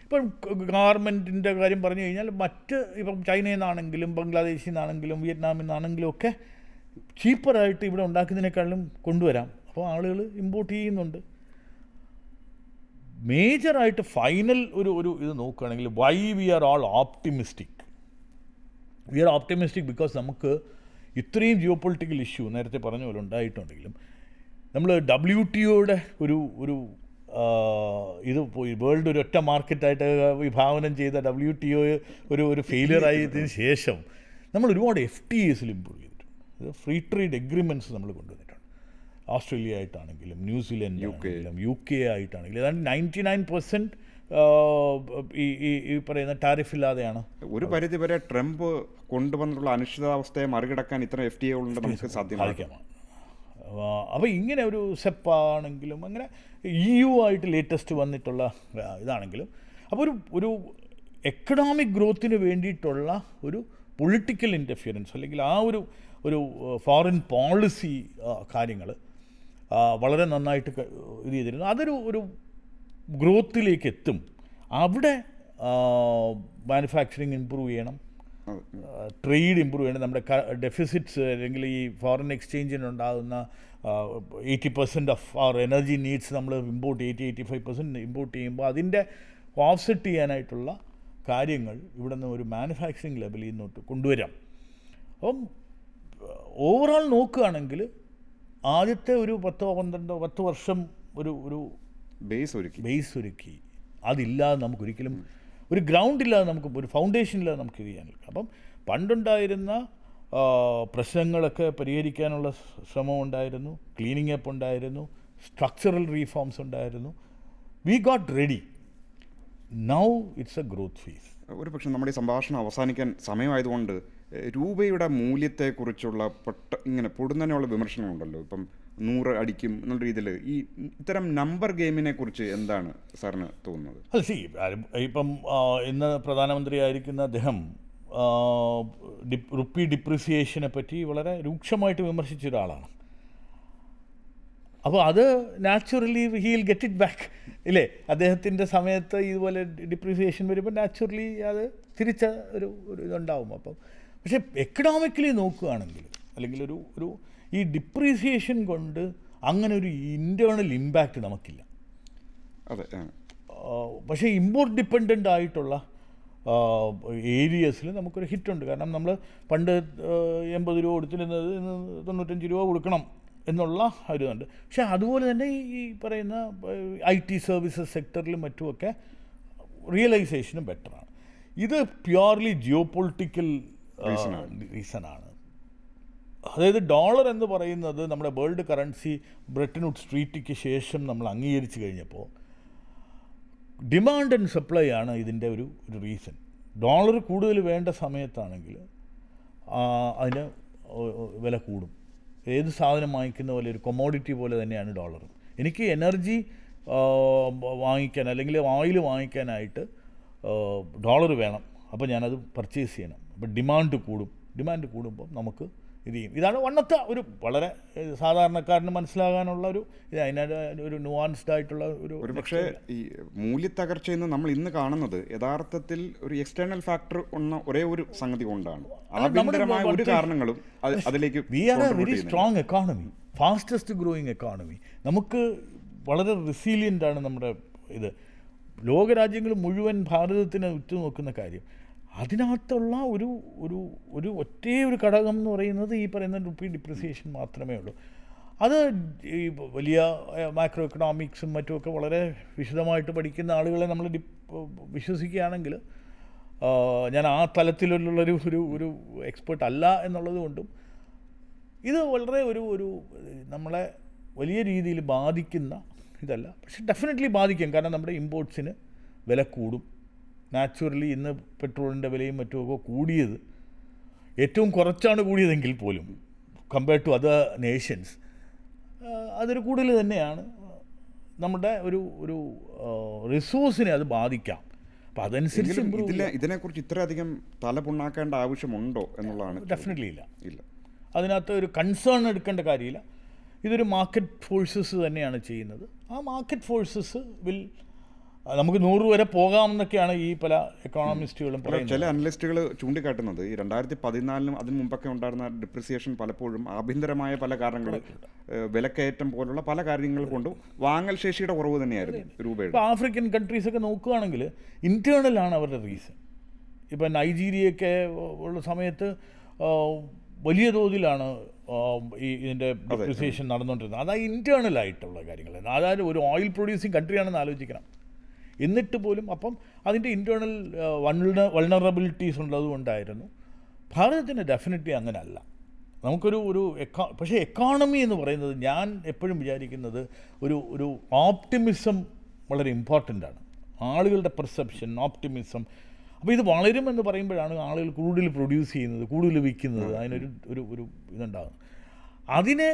ഇപ്പം ഗവൺമെൻറ്റിൻ്റെ കാര്യം പറഞ്ഞു കഴിഞ്ഞാൽ ഇപ്പം ചൈനയിൽ നിന്നാണെങ്കിലും ബംഗ്ലാദേശിൽ നിന്നാണെങ്കിലും വിയറ്റ്നാമിൽ നിന്നാണെങ്കിലും ഒക്കെ ചീപ്പറായിട്ട് ഇവിടെ ഉണ്ടാക്കുന്നതിനേക്കാളും കൊണ്ടുവരാം. അപ്പോൾ ആളുകൾ ഇമ്പോർട്ട് ചെയ്യുന്നുണ്ട്. മേജറായിട്ട് ഫൈനൽ ഒരു ഇത് നോക്കുകയാണെങ്കിൽ why we are all optimistic. We are optimistic because നമുക്ക് ഇത്രയും ജിയോ പൊളിറ്റിക്കൽ ഇഷ്യൂ നേരത്തെ പറഞ്ഞ പോലെ ഉണ്ടായിട്ടുണ്ടെങ്കിലും നമ്മൾ WTOയുടെ ഒരു ഇത് പോയി വേൾഡ് ഒരു ഒറ്റ മാർക്കറ്റായിട്ട് വിഭാവനം ചെയ്ത WTO ഒരു ഫെയിലിയർ ആയതിന് ശേഷം നമ്മൾ ഒരുപാട് FTAs ഇമ്പ്രൂവ് ചെയ്തിട്ടുണ്ട്. ഫ്രീ ട്രേഡ് എഗ്രിമെൻറ്റ്സ് നമ്മൾ കൊണ്ടുവന്നിട്ടുണ്ട്. ഓസ്ട്രേലിയ ആയിട്ടാണെങ്കിലും ന്യൂസിലൻഡ് ആണെങ്കിലും UK ആയിട്ടാണെങ്കിലും ഏതാണ്ട് 99% ഈ പറയുന്ന ടാരിഫ് ഇല്ലാതെയാണ്. ഒരു പരിധിവരെ ട്രംപ് കൊണ്ടുവന്നിട്ടുള്ള അനിശ്ചിതാവസ്ഥയെ മറികടക്കാൻ ഇത്ര FTA കൊണ്ട് നമുക്ക് സാധ്യമാക്കാം. അപ്പോൾ ഇങ്ങനെ ഒരു സെപ്പാണെങ്കിലും അങ്ങനെ EU ആയിട്ട് ലേറ്റസ്റ്റ് വന്നിട്ടുള്ള ഇതാണെങ്കിലും അപ്പോൾ ഒരു എക്കണോമിക് ഗ്രോത്തിന് വേണ്ടിയിട്ടുള്ള ഒരു പൊളിറ്റിക്കൽ ഇൻ്റർഫിയറൻസ് അല്ലെങ്കിൽ ആ ഒരു ഫോറിൻ പോളിസി കാര്യങ്ങൾ വളരെ നന്നായിട്ട് ഇത് ചെയ്തിരുന്നു. അതൊരു ഗ്രോത്തിലേക്ക് എത്തും. അവിടെ മാനുഫാക്ചറിങ് ഇമ്പ്രൂവ് ചെയ്യണം, ട്രേഡ് ഇമ്പ്രൂവ് ചെയ്യണം. നമ്മുടെ ഡെഫിസിറ്റ്സ് അല്ലെങ്കിൽ ഈ ഫോറിൻ എക്സ്ചേഞ്ചിനുണ്ടാകുന്ന 80% ഓഫ് അവർ എനർജി നീഡ്സ് നമ്മൾ 85% ഇമ്പോർട്ട് ചെയ്യുമ്പോൾ അതിൻ്റെ ഓഫ്സെറ്റ് ചെയ്യാനായിട്ടുള്ള കാര്യങ്ങൾ ഇവിടെ നിന്ന് ഒരു മാനുഫാക്ചറിങ് ലെവലിൽ നിന്നോട്ട് കൊണ്ടുവരാം. അപ്പം ഓവറോൾ നോക്കുകയാണെങ്കിൽ ആദ്യത്തെ ഒരു 10 വർഷം ഒരു ബേസ് ഒരുക്കി. അതില്ലാതെ നമുക്കൊരിക്കലും ഒരു ഗ്രൗണ്ട് ഇല്ലാതെ നമുക്ക് ഒരു ഫൗണ്ടേഷൻ ഇല്ലാതെ നമുക്ക് ഇത് ചെയ്യാനില്ല. അപ്പം പണ്ടുണ്ടായിരുന്ന പ്രശ്നങ്ങളൊക്കെ പരിഹരിക്കാനുള്ള ശ്രമം ഉണ്ടായിരുന്നു, ക്ലീനിങ് അപ്പ് ഉണ്ടായിരുന്നു, സ്ട്രക്ചറൽ റീഫോംസ് ഉണ്ടായിരുന്നു. We got ready. Now it's A growth phase. ഒരു പക്ഷേ നമ്മുടെ ഈ സംഭാഷണം അവസാനിക്കാൻ സമയമായതുകൊണ്ട് രൂപയുടെ മൂല്യത്തെക്കുറിച്ചുള്ള ഇങ്ങനെ പൊടുന്നതിനുള്ള വിമർശനമുണ്ടല്ലോ. ഇപ്പം 100 അടിക്കും എന്നുള്ള രീതിയിൽ ഈ ഇത്തരം നമ്പർ ഗെയിമിനെ കുറിച്ച് എന്താണ് സാറിന് തോന്നുന്നത്? അല്ല, ഇപ്പം ഇന്ന് പ്രധാനമന്ത്രിയായിരിക്കുന്ന അദ്ദേഹം റുപ്പി ഡിപ്രിസിയേഷനെ പറ്റി വളരെ രൂക്ഷമായിട്ട് വിമർശിച്ച ഒരാളാണ്. അപ്പോൾ അത് naturally he will get it back ഇല്ലേ? അദ്ദേഹത്തിൻ്റെ സമയത്ത് ഇതുപോലെ ഡിപ്രിസിയേഷൻ വരുമ്പോൾ നാച്ചുറലി അത് തിരിച്ച ഒരു ഇതുണ്ടാവും. അപ്പം പക്ഷേ എക്കണോമിക്കലി നോക്കുകയാണെങ്കിൽ അല്ലെങ്കിൽ ഒരു ഈ ഡിപ്രീസിയേഷൻ കൊണ്ട് അങ്ങനെ ഒരു ഇൻറ്റേർണൽ ഇമ്പാക്റ്റ് നമുക്കില്ല. അതെ. പക്ഷേ ഇമ്പോർട്ട് ഡിപ്പെൻഡൻ്റ് ആയിട്ടുള്ള ഏരിയസിൽ നമുക്കൊരു ഹിറ്റുണ്ട്. കാരണം നമ്മൾ പണ്ട് 80 രൂപ കൊടുത്തിരുന്നത് 95 രൂപ കൊടുക്കണം എന്നുള്ള ഒരു ഇതുണ്ട്. പക്ഷേ അതുപോലെ തന്നെ ഈ പറയുന്ന IT സർവീസസ് സെക്ടറിലും മറ്റുമൊക്കെ റിയലൈസേഷനും ബെറ്ററാണ്. ഇത് പ്യുവർലി ജിയോ പൊളിറ്റിക്കൽ റീസണാണ്. അതായത് ഡോളർ എന്ന് പറയുന്നത് നമ്മുടെ വേൾഡ് കറൻസി ബ്രെട്ടൺ വുഡ്സ് ട്രീറ്റിക്ക് ശേഷം നമ്മൾ അംഗീകരിച്ച് കഴിഞ്ഞപ്പോൾ ഡിമാൻഡ് ആൻഡ് സപ്ലൈ ആണ് ഇതിൻ്റെ ഒരു റീസൺ. ഡോളർ കൂടുതൽ വേണ്ട സമയത്താണെങ്കിൽ അതിന് വില കൂടും. ഏത് സാധനം വാങ്ങിക്കുന്ന പോലെ ഒരു കൊമോഡിറ്റി പോലെ തന്നെയാണ് ഡോളറും. എനിക്ക് എനർജി വാങ്ങിക്കാൻ അല്ലെങ്കിൽ ഓയിൽ വാങ്ങിക്കാനായിട്ട് ഡോളർ വേണം. അപ്പോൾ ഞാനത് പർച്ചേസ് ചെയ്യണം. അപ്പോൾ ഡിമാൻഡ് കൂടുമ്പോൾ നമുക്ക് ഇത് ചെയ്യും. ഇതാണ് വണ്ണത്തെ ഒരു വളരെ സാധാരണക്കാരന് മനസ്സിലാകാനുള്ള ഒരു നുവാൻസ്ഡ് ആയിട്ടുള്ള ഒരു പക്ഷേ ഈ മൂല്യത്തകർച്ചയെന്ന് നമ്മൾ ഇന്ന് കാണുന്നത് യഥാർത്ഥത്തിൽ ഒരു എക്സ്റ്റേണൽ ഫാക്ടർ എന്ന ഒരേ ഒരു സംഗതി കൊണ്ടാണ്. ആഭ്യന്തരമായ ഒരു കാരണങ്ങളും അതിലേക്ക് we are a very strong economy, fastest growing economy. നമുക്ക് വളരെ റെസീലിയൻ്റ് ആണ് നമ്മുടെ ഇത്. ലോകരാജ്യങ്ങൾ മുഴുവൻ ഭാരതത്തിന് ഉറ്റുനോക്കുന്ന കാര്യം അതിനകത്തുള്ള ഒരു ഒറ്റേ ഒരു ഘടകം എന്ന് പറയുന്നത് ഈ പറയുന്ന റുപ്പി ഡിപ്രിസിയേഷൻ മാത്രമേ ഉള്ളൂ. അത് ഈ വലിയ മാക്രോ എക്കണോമിക്സും മറ്റുമൊക്കെ വളരെ വിശദമായിട്ട് പഠിക്കുന്ന ആളുകളെ നമ്മൾ വിശ്വസിക്കുകയാണെങ്കിൽ, ഞാൻ ആ തലത്തിലുള്ളൊരു ഒരു എക്സ്പേർട്ട് അല്ല എന്നുള്ളത് കൊണ്ടും ഇത് വളരെ ഒരു നമ്മളെ വലിയ രീതിയിൽ ബാധിക്കുന്ന ഇതല്ല. പക്ഷെ ഡെഫിനറ്റ്ലി ബാധിക്കും. കാരണം നമ്മുടെ ഇമ്പോർട്ട്സിന് വില കൂടും. നാച്ചുറലി ഇന്ന് പെട്രോളിൻ്റെ വിലയും മറ്റുമൊക്കെ കൂടിയത് ഏറ്റവും കുറച്ചാണ് കൂടിയതെങ്കിൽ പോലും കമ്പയർഡ് ടു അതർ നേഷൻസ് അതൊരു കൂടുതൽ തന്നെയാണ്. നമ്മുടെ ഒരു റിസോഴ്സിനെ അത് ബാധിക്കാം. അപ്പം അതനുസരിച്ച് ഇതിനെക്കുറിച്ച് ഇത്രയധികം തലപുണ്ണാക്കേണ്ട ആവശ്യമുണ്ടോ എന്നുള്ളതാണ്. ഡെഫിനറ്റ്ലി ഇല്ല. അതിനകത്ത് ഒരു കൺസേൺ എടുക്കേണ്ട കാര്യമില്ല. ഇതൊരു മാർക്കറ്റ് ഫോഴ്സസ് തന്നെയാണ് ചെയ്യുന്നത്. ആ മാർക്കറ്റ് ഫോഴ്സസ് നമുക്ക് 100 വരെ പോകാമെന്നൊക്കെയാണ് ഈ പല എക്കോണമിസ്റ്റുകളും പറയുന്നത്. ചില അനലിസ്റ്റുകൾ ചൂണ്ടിക്കാട്ടുന്നത് ഈ 2014 അതിന് മുമ്പൊക്കെ ഉണ്ടായിരുന്ന ഡിപ്രിസിയേഷൻ പലപ്പോഴും ആഭ്യന്തരമായ പല കാരണങ്ങൾ, വിലക്കയറ്റം പോലുള്ള പല കാര്യങ്ങൾ കൊണ്ടും വാങ്ങൽ ശേഷിയുടെ കുറവ് തന്നെയായിരുന്നു രൂപയുടെ. ഇപ്പോൾ ആഫ്രിക്കൻ കൺട്രീസൊക്കെ നോക്കുകയാണെങ്കിൽ ഇൻറ്റേർണലാണ് അവരുടെ റീസൺ. ഇപ്പം നൈജീരിയയൊക്കെ ഉള്ള സമയത്ത് വലിയ തോതിലാണ് ഇതിൻ്റെ ഡിപ്രിസിയേഷൻ നടന്നുകൊണ്ടിരുന്നത്. അതായത് ഇൻറ്റേർണലായിട്ടുള്ള കാര്യങ്ങൾ. അതായത് ഒരു ഓയിൽ പ്രൊഡ്യൂസിങ് കൺട്രിയാണെന്ന് ആലോചിക്കണം. എന്നിട്ട് പോലും അപ്പം അതിൻ്റെ ഇൻറ്റേർണൽ വൾണറബിലിറ്റീസ് ഉള്ളതുകൊണ്ടായിരുന്നു. ഭാരതത്തിന് ഡെഫിനറ്റ്ലി അങ്ങനെയല്ല. നമുക്കൊരു പക്ഷേ എക്കോണമി എന്ന് പറയുന്നത് ഞാൻ എപ്പോഴും വിചാരിക്കുന്നത് ഒരു ഓപ്റ്റിമിസം വളരെ ഇമ്പോർട്ടൻ്റ് ആണ്. ആളുകളുടെ പെർസെപ്ഷൻ, ഓപ്റ്റിമിസം. അപ്പോൾ ഇത് വളരുമെന്ന് പറയുമ്പോഴാണ് ആളുകൾ കൂടുതൽ പ്രൊഡ്യൂസ് ചെയ്യുന്നത്, കൂടുതൽ വിൽക്കുന്നത്, അതിനൊരു ഒരു ഒരു ഇതുണ്ടാകും. അതിനെ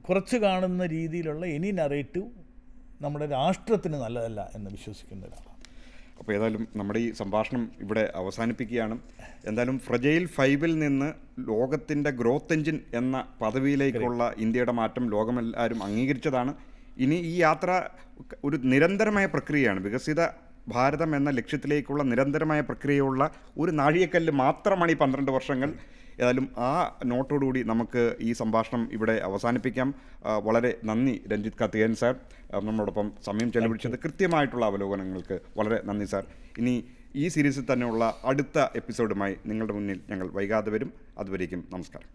കുറച്ച് കാണുന്ന രീതിയിലുള്ള എനി നറേറ്റീവ് നമ്മുടെ രാഷ്ട്രത്തിന് നല്ലതല്ല എന്ന് വിശ്വസിക്കുന്ന ഒരാളാണ്. അപ്പോൾ ഏതായാലും നമ്മുടെ ഈ സംഭാഷണം ഇവിടെ അവസാനിപ്പിക്കുകയാണ്. എന്തായാലും ഫ്രജൈൽ 5-ൽ നിന്ന് ലോകത്തിൻ്റെ ഗ്രോത്ത് എഞ്ചിൻ എന്ന പദവിയിലേക്കുള്ള ഇന്ത്യയുടെ മാറ്റം ലോകമെല്ലാവരും അംഗീകരിച്ചതാണ്. ഇനി ഈ യാത്ര ഒരു നിരന്തരമായ പ്രക്രിയയാണ്. വികസിത ഭാരതം എന്ന ലക്ഷ്യത്തിലേക്കുള്ള നിരന്തരമായ പ്രക്രിയയുള്ള ഒരു നാഴികക്കല്ല് മാത്രമാണ് ഈ 12 വർഷങ്ങൾ. ഏതായാലും ആ നോട്ടോടുകൂടി നമുക്ക് ഈ സംഭാഷണം ഇവിടെ അവസാനിപ്പിക്കാം. വളരെ നന്ദി രഞ്ജിത്ത് കാർത്തികേയൻ സാർ, നമ്മളോടൊപ്പം സമയം ചെലവഴിച്ചത് കൃത്യമായിട്ടുള്ള അവലോകനങ്ങൾക്ക് വളരെ നന്ദി സാർ. ഇനി ഈ സീരീസിൽ തന്നെയുള്ള അടുത്ത എപ്പിസോഡുമായി നിങ്ങളുടെ മുന്നിൽ ഞങ്ങൾ വൈകാതെ വരും. അതുവരേക്കും നമസ്കാരം.